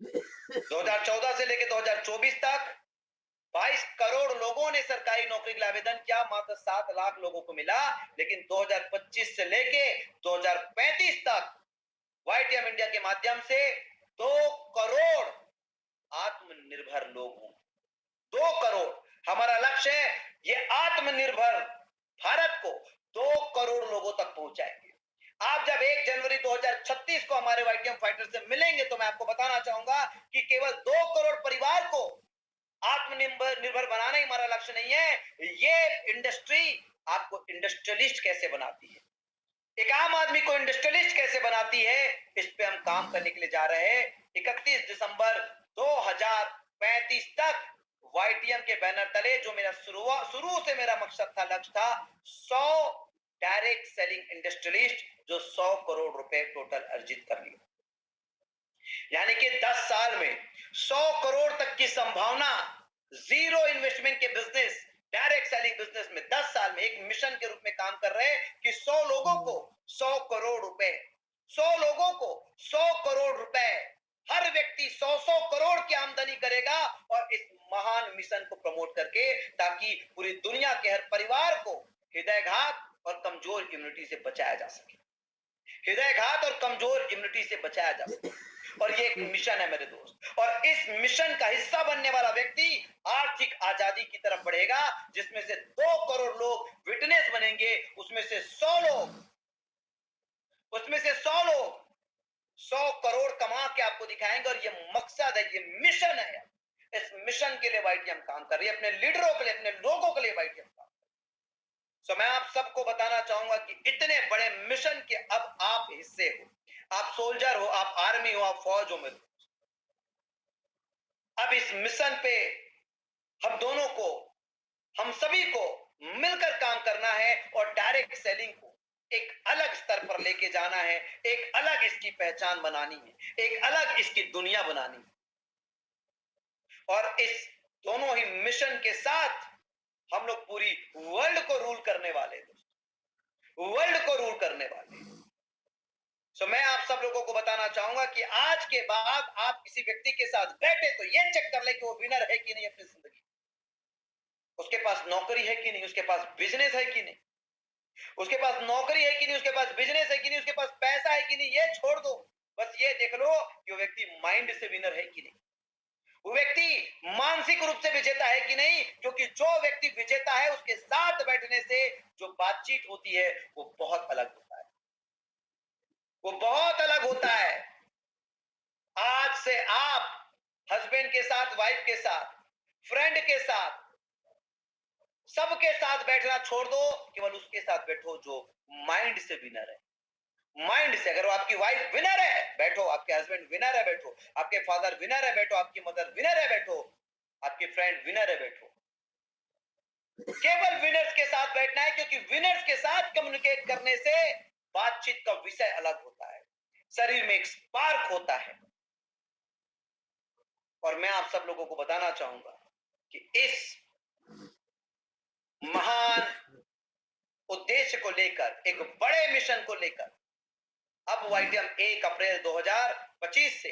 S1: 2014 से लेकर 2024 तक 22 करोड़ लोगों ने सरकारी नौकरी के लिए आवेदन किया, मात्र 7 लाख लोगों को मिला। लेकिन 2025 से लेके 2035 तक वाईटीएम इंडिया के माध्यम से 2 करोड़ आत्मनिर्भर लोग हों। 2 करोड़ हमारा लक्ष्य है। ये आत्मनिर्भर भारत को 2 करोड़ लोगों तक पहुंचाएंगे। आप जब 1 जनवरी 2036 को हमारे वाईटीएम फाइटर से मिलेंगे तो मैं आपको बताना चाहूंगा कि केवल 2 करोड़ परिवार को आत्मनिर्भर बनाना ही हमारा लक्ष्य नहीं है। ये इंडस्ट्री आपको इंडस्ट्रियलिस्ट कैसे बनाती है, एक आम आदमी को इंडस्ट्रियलिस्ट कैसे बनाती है, इस पे हम काम करने के लिए जा रहे हैं। 31 दिसंबर 2035 तक वाईटीएम के बैनर तले जो मेरा शुरू से मेरा मकसद था, लक्ष्य था, 100 डायरेक्ट सेलिंग इंडस्ट्रियलिस्ट जो 100 करोड़ रुपए टोटल अर्जित कर लिए। यानी कि 10 साल में 100 करोड़ तक की संभावना, जीरो इन्वेस्टमेंट के बिजनेस, डायरेक्ट सेलिंग बिजनेस में 10 साल में एक मिशन के रूप में काम कर रहे हैं कि 100 लोगों को 100 करोड़ रुपए, 100 लोगों को 100 करोड़ रुपए, हर व्यक्ति 100 करोड़ की आमदनी करेगा और इस महान मिशन को प्रमोट करके, ताकि पूरी दुनिया के हर परिवार को हृदयघात और कमजोर इम्यूनिटी से बचाया जा सके, हृदयघात और कमजोर इम्यूनिटी से बचाया जा सके। और ये एक मिशन है मेरे दोस्त, और इस मिशन का हिस्सा बनने वाला व्यक्ति आर्थिक आजादी की तरफ बढ़ेगा, जिसमें से 2 करोड़ लोग विटनेस बनेंगे। उसमें से 100 लोग 100 करोड़ कमा के आपको दिखाएंगे। और ये मकसद है, ये मिशन है। इस मिशन के लिए वाईटीएम काम कर रही है, अपने लीडरों के लिए, अपने लोगों के लिए वाईटीएम काम। तो मैं आप सबको बताना चाहूंगा कि इतने बड़े मिशन के अब आप हिस्से हो, आप सोल्जर हो, आप आर्मी हो, आप फौज हो मेरे। अब इस मिशन पे हम दोनों को, हम सभी को मिलकर काम करना है और डायरेक्ट सेलिंग को एक अलग स्तर पर लेके जाना है, एक अलग इसकी पहचान बनानी है, एक अलग इसकी दुनिया बनानी है। और इस दोनों ही मिशन के साथ हम लोग पूरी वर्ल्ड को रूल करने वाले हैं, वर्ल्ड को रूल करने वाले हैं। तो मैं आप सब लोगों को बताना चाहूंगा कि आज के बाद आप किसी व्यक्ति के साथ बैठे तो ये चेक कर ले कि वो विनर है कि नहीं अपनी जिंदगी, उसके पास नौकरी है कि नहीं, उसके पास बिजनेस है कि नहीं, उसके पास नौकरी है कि नहीं, उसके पास बिजनेस है कि नहीं, उसके पास पैसा है कि नहीं। ये छोड़ दो, बस ये देख लो कि वो व्यक्ति माइंड से विनर है कि नहीं, वो व्यक्ति मानसिक रूप से विजेता है कि नहीं। क्योंकि जो व्यक्ति विजेता है उसके साथ बैठने से जो बातचीत होती है वो बहुत अलग होता है, वो बहुत अलग होता है। आज से आप हस्बैंड के साथ, वाइफ के साथ, फ्रेंड के साथ, सबके साथ बैठना छोड़ दो, केवल उसके साथ बैठो जो माइंड से विनर है। माइंड से, अगर आपकी वाइफ विनर है बैठो, आपके हस्बैंड विनर है बैठो, आपके फादर विनर है बैठो, आपकी मदर विनर है बैठो, आपके फ्रेंड विनर है बैठो। केवल विनर्स के साथ बैठना है, क्योंकि विनर्स के साथ कम्युनिकेट करने से बातचीत का विषय अलग होता है, शरीर में एक स्पार्क होता है। और मैं आप सब लोगों को बताना चाहूंगा कि इस महान उद्देश्य को लेकर, एक बड़े मिशन को लेकर अब वाईटीएम 1 अप्रैल 2025 से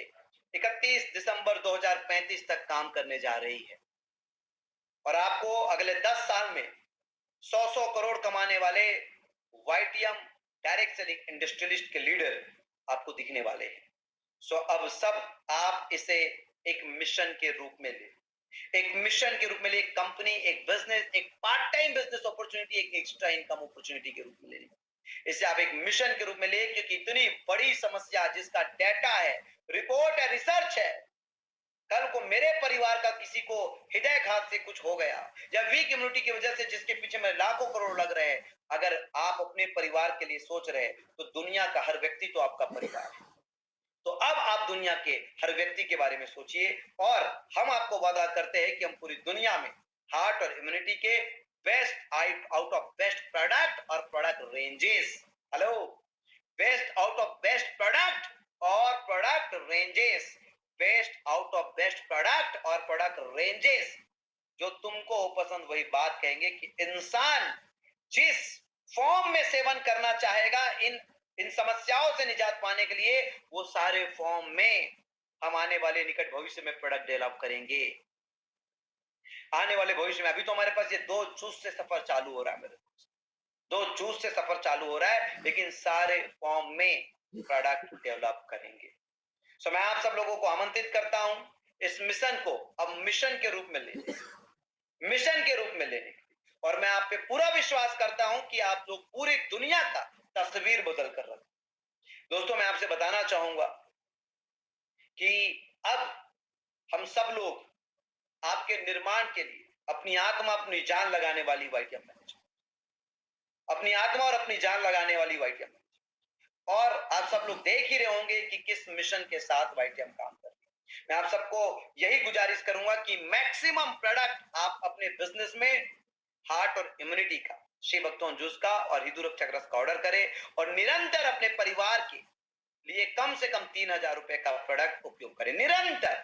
S1: 31 दिसंबर 2035 तक काम करने जा रही है और आपको अगले 10 साल में 100 करोड़ कमाने वाले वाईटीएम डायरेक्ट सेलिंग इंडस्ट्रियलिस्ट के लीडर आपको दिखने वाले हैं। सो अब सब आप इसे एक मिशन के रूप में ले, एक मिशन के रूप में ले, एक कंपनी, एक बिजनेस, एक पार्ट टाइम बिजनेस अपॉर्चुनिटी, एक एक्स्ट्रा इनकम अपॉर्चुनिटी के रूप में ले। इसे आप एक मिशन के रूप में ले, क्योंकि इतनी बड़ी समस्या जिसका डेटा है, रिपोर्ट है, रिसर्च है, कल को मेरे परिवार का किसी को हृदयघात से कुछ हो गया या वीक इम्यूनिटी की वजह से जिसके पीछे में लाखों करोड़ लग रहे हैं, अगर आप अपने परिवार के लिए सोच रहे हैं तो दुनिया का हर व्यक्ति तो आपका परिवार है। तो अब आप दुनिया के हर व्यक्ति के बारे में सोचिए और हम आपको वादा करते हैं कि हम पूरी दुनिया में हार्ट और इम्यूनिटी के best out of best product और product ranges, hello, best out of best product और product ranges, best out of best product और प्रोडक्ट रेंजेस, जो तुमको पसंद वही बात कहेंगे कि इंसान जिस फॉर्म में सेवन करना चाहेगा इन समस्याओं से निजात पाने के लिए, वो सारे फॉर्म में हम आने वाले निकट भविष्य में प्रोडक्ट डेवलप करेंगे। आने वाले भविष्य में, अभी तो हमारे पास ये 2 जूस से सफर चालू हो रहा है, मेरे दोस्त 2 जूस से सफर चालू हो रहा है, लेकिन सारे फॉर्म में प्रोडक्ट डेवलप करेंगे। सो मैं आप सब लोगों को आमंत्रित करता हूं इस मिशन को अब मिशन के रूप में लेने, मिशन के रूप में लेने, और मैं आप पे पूरा विश्वास करता हूं कि आप लोग पूरी दुनिया का तस्वीर बदल कर रखें। दोस्तों, मैं आपसे बताना चाहूंगा कि अब हम सब लोग आपके निर्माण के लिए अपनी आत्मा अपनी जान लगाने वाली वाईटीएम मैनेजर, अपनी आत्मा और अपनी जान लगाने वाली वाईटीएम मैनेजर, और आप सब लोग देख ही रहे होंगे कि किस मिशन के साथ वाईटीएम काम कर रही है। मैं आप सबको यही गुजारिश करूंगा कि मैक्सिमम प्रोडक्ट आप अपने बिजनेस में हार्ट और इम्यूनिटी का, श्री भक्तों जूस का और हिंदू रक्षक रस का ऑर्डर करें और निरंतर अपने परिवार के लिए कम से कम 3,000 रुपए का प्रोडक्ट उपयोग करें, निरंतर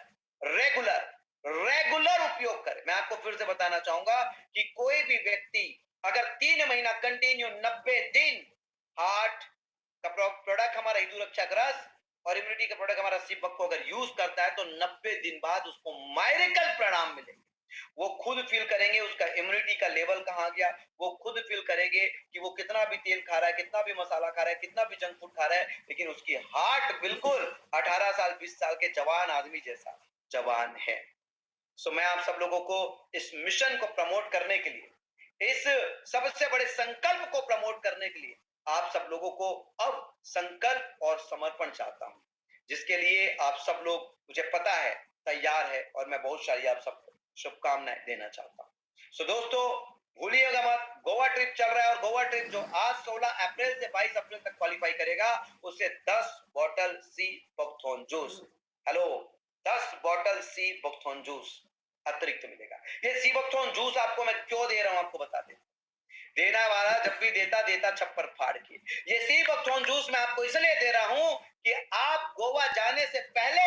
S1: रेगुलर उपयोग करें। मैं आपको फिर से बताना चाहूंगा कि कोई भी व्यक्ति अगर 3 महीना कंटिन्यू 90 दिन हार्ट का प्रोडक्ट हमारा हिंदू रक्षक रस और इम्यूनिटी का प्रोडक्ट हमारा शिव भक्त को अगर यूज करता है तो 90 दिन बाद उसको मायरिकल परिणाम मिलेंगे। वो खुद फील करेंगे उसका इम्यूनिटी का लेवल कहां गया, वो खुद फील करेंगे कि वो कितना भी तेल खा रहा है, कितना भी मसाला खा रहा है, कितना भी जंक फूड खा रहा है, लेकिन उसकी हार्ट बिल्कुल 18 साल 20 साल के जवान आदमी जैसा जवान है। सो मैं आप सब लोगों को इस मिशन को प्रमोट करने के लिए, इस सबसे बड़े संकल्प को प्रमोट करने के लिए आप सब लोगों को अब संकल्प और समर्पण चाहता हूं, जिसके लिए आप सब लोग, मुझे पता है, तैयार है और मैं बहुत सारी आप सबको शुभकामनाएं देना चाहता हूं। सो दोस्तों, भूलिएगा मत, गोवा ट्रिप चल रहा है और गोवा ट्रिप जो आज 16 अप्रैल से 22 अप्रैल तक क्वालिफाई करेगा उसे 10 bottle sea buckthorn juice, hello, 10 bottle sea buckthorn juice अतिरिक्त मिलेगा। ये सी बकथॉर्न जूस आपको मैं क्यों दे रहा हूं आपको बता दें, देना वाला जब भी देता छप्पर फाड़ के। ये सी बकथॉर्न जूस मैं आपको इसलिए दे रहा हूं कि आप गोवा जाने से पहले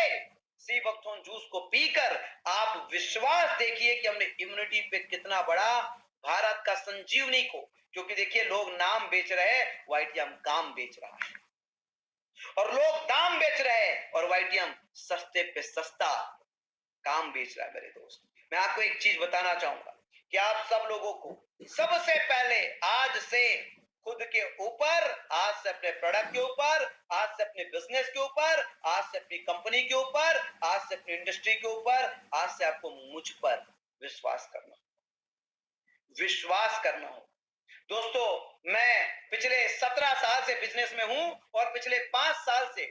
S1: सी बकथॉर्न जूस को पीकर आप विश्वास देखिए कि हमने इम्यूनिटी पे कितना बड़ा भारत का संजीवनी को, क्योंकि देखिए लोग नाम बेच रहे हैं, वाईटीएम काम बेच रहा है, और लोग दाम बेच रहे हैं और वाईटीएम सस्ते पे सस्ता काम बेच रहा है। मेरे दोस्त, मैं आपको एक चीज बताना चाहूंगा कि आप सब लोगों को सबसे पहले आज से खुद के ऊपर, आज से अपने प्रोडक्ट के ऊपर, आज से अपने बिजनेस के ऊपर, आज से अपनी कंपनी के ऊपर, आज से अपनी इंडस्ट्री के ऊपर, आज से आपको मुझ पर विश्वास करना हो। दोस्तों, मैं पिछले 17 साल से बिजनेस में हूं और पिछले 5 साल से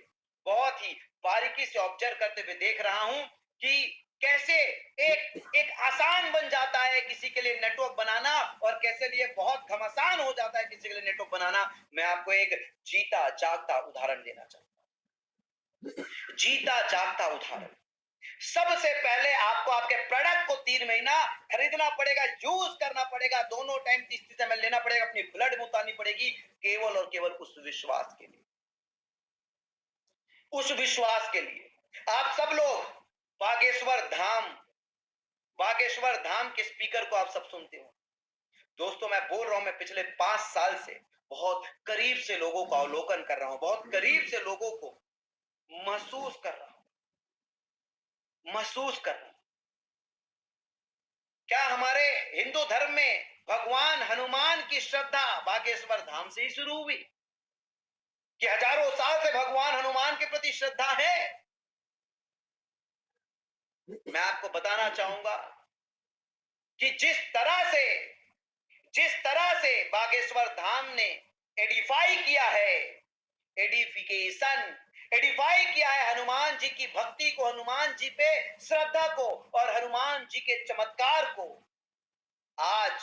S1: बहुत ही बारीकी से ऑब्जर्व करते हुए देख रहा हूं कि कैसे एक आसान बन जाता है किसी के लिए नेटवर्क बनाना और कैसे लिए बहुत घमासान हो जाता है किसी के लिए नेटवर्क बनाना। मैं आपको एक जीता जागता उदाहरण देना चाहता हूं, जीता जागता उदाहरण। सबसे पहले आपको आपके प्रोडक्ट को 3 महीना खरीदना पड़ेगा, यूज करना पड़ेगा, दोनों टाइम 30 ml लेना पड़ेगा, अपनी ब्लड में उतारनी पड़ेगी, केवल और केवल उस विश्वास के लिए, उस विश्वास के लिए। आप सब लोग बागेश्वर धाम के स्पीकर को आप सब सुनते हो। दोस्तों, मैं बोल रहा हूं, मैं पिछले 5 साल से बहुत करीब से लोगों का अवलोकन कर रहा हूं, बहुत करीब से लोगों को महसूस कर रहा हूं। क्या हमारे हिंदू धर्म में भगवान हनुमान की श्रद्धा बागेश्वर धाम से ही शुरू हुई कि हजारों साल से भगवान हनुमान के प्रति श्रद्धा है? मैं आपको बताना चाहूंगा कि जिस तरह से बागेश्वर धाम ने एडिफाई किया है, एडिफाई किया है हनुमान जी की भक्ति को, हनुमान जी पे श्रद्धा को और हनुमान जी के चमत्कार को, आज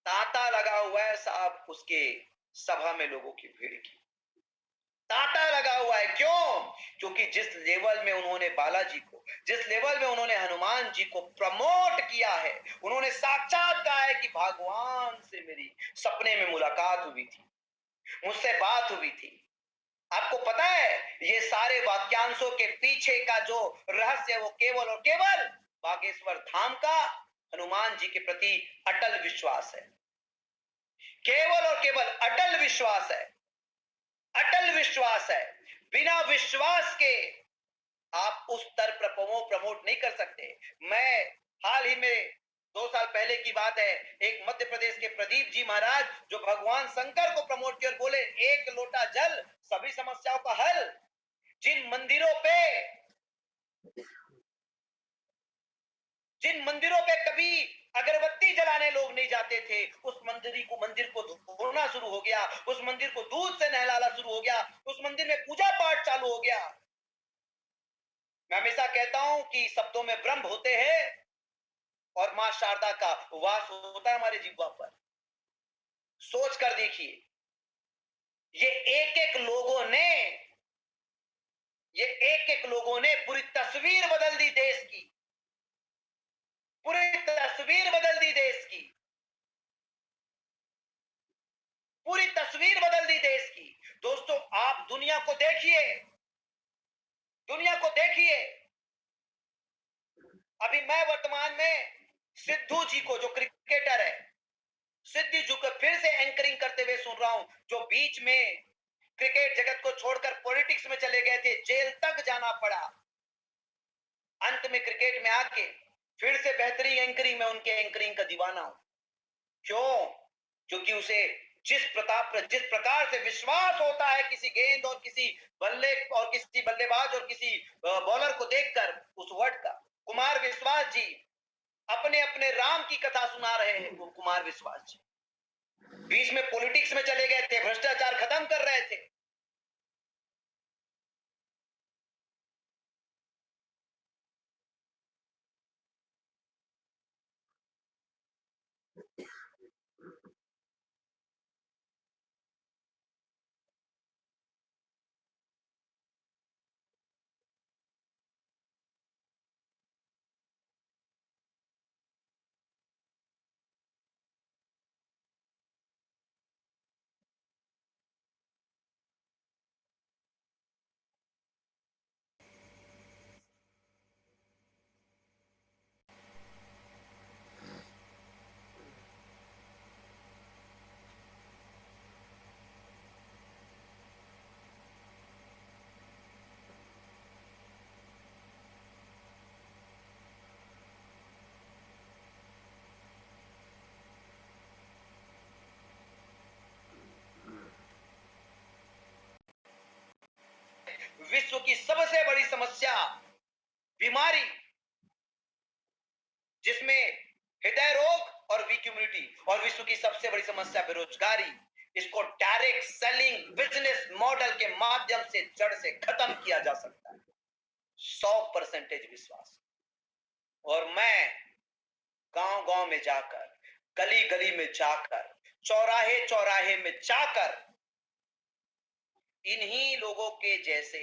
S1: तांता लगा हुआ है साहब उसके सभा में लोगों की भीड़ की। तांता लगा हुआ है, क्यों? क्योंकि जिस लेवल में उन्होंने बालाजी को, जिस लेवल में उन्होंने हनुमान जी को प्रमोट किया है, उन्होंने साक्षात कहा है कि भगवान से मेरी सपने में मुलाकात हुई थी, मुझसे बात हुई थी। आपको पता है ये सारे वाक्यांशों के पीछे का जो रहस्य है वो केवल और केवल बागेश्वर धाम का हनुमान जी के प्रति अटल विश्वास है, केवल और केवल अटल विश्वास है, अटल विश्वास है। बिना विश्वास के आप उस स्तर पर प्रमोट नहीं कर सकते। मैं हाल ही में 2 साल पहले की बात है, एक मध्य प्रदेश के प्रदीप जी महाराज जो भगवान शंकर को प्रमोट किए और बोले एक लोटा जल सभी समस्याओं का हल। जिन मंदिरों पे कभी अगरबत्ती जलाने लोग नहीं जाते थे, उस मंदिर को धोना शुरू हो गया, उस मंदिर को दूध से नहलाना शुरू हो गया, उस मंदिर में पूजा पाठ चालू हो गया। मैं हमेशा कहता हूं कि शब्दों में ब्रह्म होते हैं और मां शारदा का वास होता है हमारे जीवा पर। सोच कर देखिए, ये एक एक लोगों ने पूरी तस्वीर बदल दी देश की, पूरी तस्वीर बदल दी देश की, पूरी तस्वीर बदल दी देश की। दोस्तों आप दुनिया को देखिए, दुनिया को देखिए। अभी मैं वर्तमान में सिद्धू जी को, जो क्रिकेटर है, सिद्धू जी को फिर से एंकरिंग करते हुए सुन रहा हूं, जो बीच में क्रिकेट जगत को छोड़कर पॉलिटिक्स में चले गए थे, जेल तक जाना पड़ा, अंत में क्रिकेट में आके फिर से बेहतरीन एंकरिंग में उनके एंकरिंग का दीवाना हूं। क्यों? क्योंकि उसे जिस प्रकार से विश्वास होता है किसी गेंद और किसी बल्लेबाज और किसी बॉलर को देखकर, उस वर्ड का, कुमार विश्वास जी अपने अपने राम की कथा सुना रहे हैं। वो कुमार विश्वास जी बीच में पॉलिटिक्स में चले गए थे, भ्रष्टाचार खत्म कर रहे थे। विश्व की सबसे बड़ी समस्या, बीमारी, जिसमें हृदय रोग और वीक इम्यूनिटी, और विश्व की सबसे बड़ी समस्या बेरोजगारी, इसको डायरेक्ट सेलिंग बिजनेस मॉडल के माध्यम से जड़ से खत्म किया जा सकता है। 100% विश्वास। और मैं गांव गांव में जाकर, गली गली में जाकर, चौराहे चौराहे में जाकर इन्हीं लोगों के जैसे,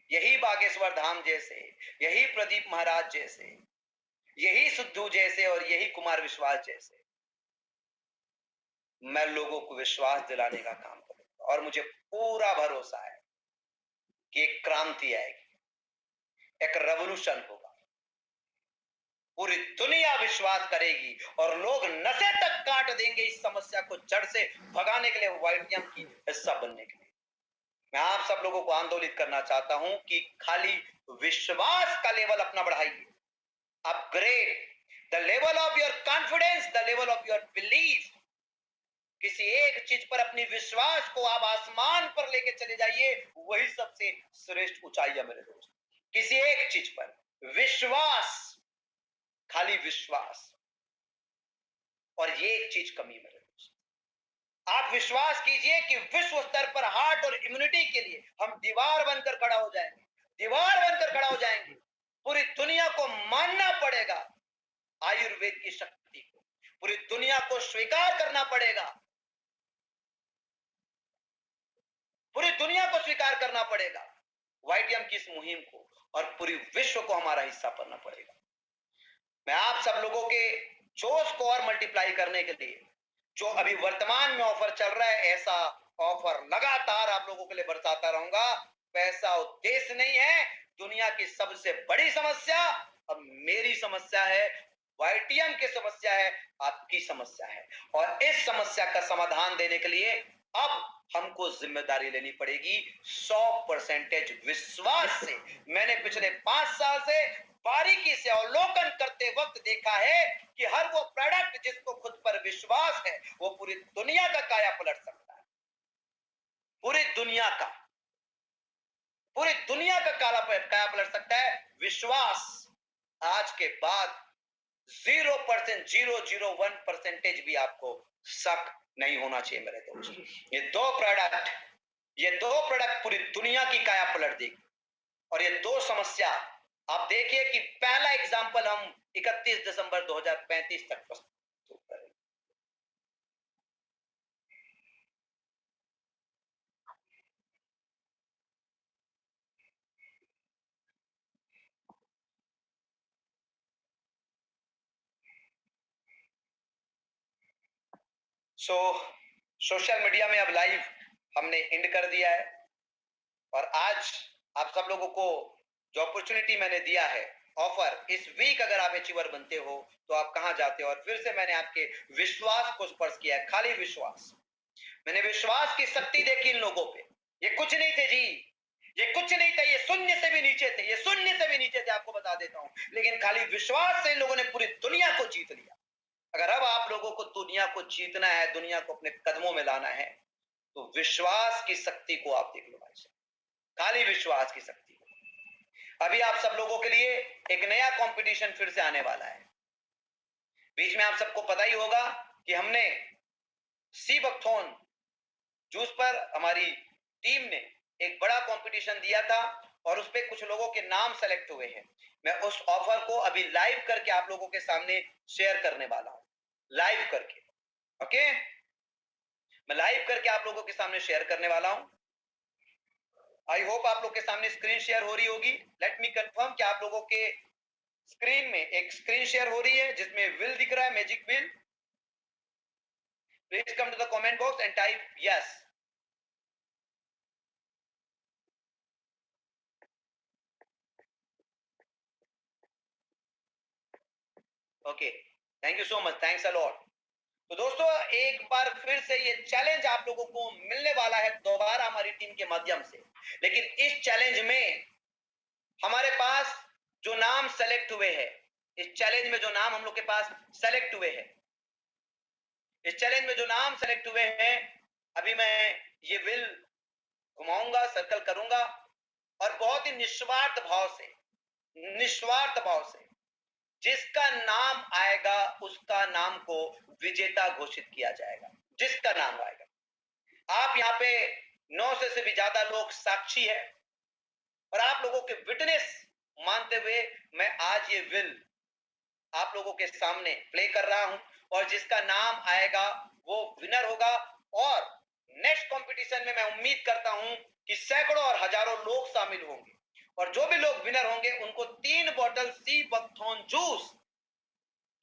S1: यही बागेश्वर धाम जैसे, यही प्रदीप महाराज जैसे, यही सिद्धू जैसे और यही कुमार विश्वास जैसे, मैं लोगों को विश्वास दिलाने का काम करूंगा। और मुझे पूरा भरोसा है कि एक क्रांति आएगी, एक रेवोल्यूशन होगा। पूरी दुनिया विश्वास करेगी और लोग नशे तक काट देंगे इस समस्या को जड़ से भगाने के लिए, वाईटीएम की हिस्सा बनने के लिए। मैं आप सब लोगों को आंदोलित करना चाहता हूं कि खाली विश्वास का लेवल अपना बढ़ाइए, upgrade the level of your confidence, the level of your belief. किसी एक चीज पर अपनी विश्वास को आप आसमान पर लेके चले जाइए, वही सबसे श्रेष्ठ ऊंचाई है मेरे दोस्त। किसी एक चीज पर विश्वास, खाली विश्वास, और ये एक चीज कमी मेरे दोस्त। आप विश्वास कीजिए कि विश्व स्तर पर हार्ट और इम्यूनिटी के लिए हम दीवार बनकर खड़ा हो जाएंगे, दीवार बनकर खड़ा हो जाएंगे। पूरी दुनिया को मानना पड़ेगा आयुर्वेद की शक्ति को, पूरी दुनिया को स्वीकार करना पड़ेगा, पूरी दुनिया को स्वीकार करना पड़ेगा वाईटीएम की इस मुहिम को, और पूरी विश्व को हमारा हिस्सा बनना पड़ेगा। मैं आप सब लोगों के जोश को और मल्टीप्लाई करने के लिए जो अभी वर्तमान में ऑफर चल रहा है, ऐसा ऑफर लगातार आप लोगों के लिए बरसाता रहूंगा। पैसा उद्देश्य नहीं है। दुनिया की सबसे बड़ी समस्या अब मेरी समस्या है, वाईटीएम की समस्या है, आपकी समस्या है, और इस समस्या का समाधान देने के लिए अब हमको जिम्मेदारी लेनी पड़ेगी 100% विश्वास से। मैंने पिछले 5 साल से बारीकी से अवलोकन करते वक्त देखा है कि हर वो प्रोडक्ट जिसको खुद पर विश्वास है वो पूरी दुनिया का काया पलट सकता है, पूरी दुनिया का, पूरी दुनिया का काया पलट सकता है। विश्वास आज के बाद 0%, 001% भी आपको शक नहीं होना चाहिए मेरे दोस्त। ये दो प्रोडक्ट पूरी दुनिया की काया पलट देगी। और ये दो समस्या आप देखिए कि पहला एग्जाम्पल हम 31 दिसंबर 2035 तक प्रस्तुत करेंगे। सोशल मीडिया में अब लाइव हमने एंड कर दिया है, और आज आप सब लोगों को जो अपॉर्चुनिटी मैंने दिया है, ऑफर, इस वीक अगर आप अचीवर बनते हो तो आप कहां जाते हो। और फिर से मैंने आपके विश्वास को स्पर्श किया है, खाली विश्वास। मैंने विश्वास की शक्ति देखी इन लोगों पे। ये कुछ नहीं थे जी, ये कुछ नहीं था, ये शून्य से भी नीचे थे, ये शून्य से भी नीचे थे, आपको बता देता हूं। लेकिन खाली विश्वास से इन लोगों ने पूरी दुनिया को जीत लिया। अगर अब आप लोगों को दुनिया को जीतना है, दुनिया को अपने कदमों में लाना है, तो विश्वास की शक्ति को आप देख लो भाई साहब, खाली विश्वास की शक्ति को। अभी आप सब लोगों के लिए एक नया कंपटीशन फिर से आने वाला है। बीच में आप सबको पता ही होगा कि हमने सी बकथॉन जूस पर हमारी टीम ने एक बड़ा कंपटीशन दिया था, और उस पर कुछ लोगों के नाम सेलेक्ट हुए हैं। मैं उस ऑफर को अभी लाइव करके आप लोगों के सामने शेयर करने वाला हूं, लाइव करके। ओके, मैं लाइव करके आप लोगों के सामने शेयर करने वाला हूं। आई होप आप लोग के सामने स्क्रीन शेयर हो रही होगी। लेट मी कंफर्म कि आप लोगों के स्क्रीन में एक स्क्रीन शेयर हो रही है जिसमें विल दिख रहा है, magic wheel. Please come to the comment box and type yes. Okay, thank you so much, thanks a lot. तो दोस्तों, एक बार फिर से ये चैलेंज आप लोगों को मिलने वाला है दोबारा हमारी टीम के माध्यम से। लेकिन इस चैलेंज में हमारे पास जो नाम सेलेक्ट हुए हैं, इस चैलेंज में जो नाम हम लोग के पास सेलेक्ट हुए हैं, इस चैलेंज में जो नाम सेलेक्ट हुए हैं, अभी मैं ये विल घुमाऊंगा, सर्कल करूंगा, और बहुत ही निस्वार्थ भाव से, निस्वार्थ भाव से जिसका नाम आएगा उसका नाम को विजेता घोषित किया जाएगा। जिसका नाम आएगा। आप यहाँ पे 900 से भी ज्यादा लोग साक्षी है, और आप लोगों के विटनेस मानते हुए मैं आज ये विल आप लोगों के सामने प्ले कर रहा हूं, और जिसका नाम आएगा वो विनर होगा। और नेक्स्ट कंपटीशन में मैं उम्मीद करता हूं कि सैकड़ों और हजारों लोग शामिल होंगे, और जो भी लोग विनर होंगे उनको 3 बोतल सी बकथॉर्न जूस,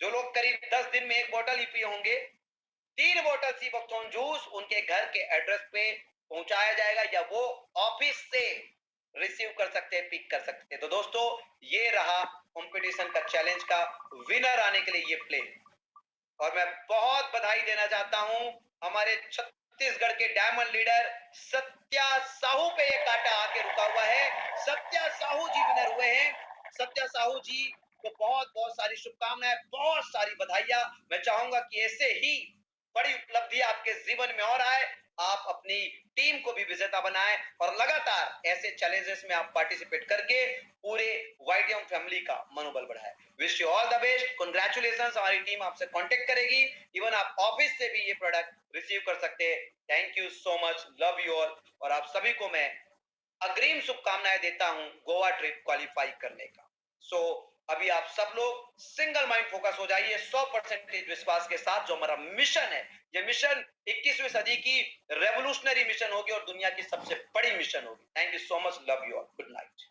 S1: जो लोग करीब 10 दिन में 1 बोतल ही पिए होंगे, 3 बोतल सी बकथॉर्न जूस उनके घर के एड्रेस पे पहुंचाया जाएगा, या वो ऑफिस से रिसीव कर सकते हैं, पिक कर सकते हैं। तो दोस्तों, ये रहा कंपटीशन का चैलेंज का विनर आने के लिए ये प्ले। और मैं बहुत बधाई देना चाहता हूं हमारे छत्तीसगढ़ के डायमंड लीडर सत्या साहू पे। ये कांटा आके रुका हुआ है, सत्या साहू जी विनर हुए हैं। सत्या साहू जी को बहुत बहुत सारी शुभकामनाएं, बहुत सारी बधाइयां। मैं चाहूंगा कि ऐसे ही बड़ी उपलब्धि आपके जीवन में और आए, आप अपनी टीम को भी विजेता बनाएं और लगातार ऐसे चैलेंजेस में आप पार्टिसिपेट करके पूरे वाइडियम फैमिली का मनोबल बढ़ाएं। Wish you all the best, congratulations. हमारी टीम आपसे कांटेक्ट करेगी, इवन आप ऑफिस से भी ये प्रोडक्ट रिसीव कर सकते हैं। Thank you so much, love you all. और आप सभी को मैं अग्रिम शुभकामनाएं देता हूं गोवा ट्रिप क्वालिफाई करने का। सो अभी आप सब लोग सिंगल माइंड फोकस हो जाइए 100% विश्वास के साथ। जो हमारा मिशन है, ये मिशन 21वीं सदी की रेवोल्यूशनरी मिशन होगी और दुनिया की सबसे बड़ी मिशन होगी। Thank you so much, love you all, good night.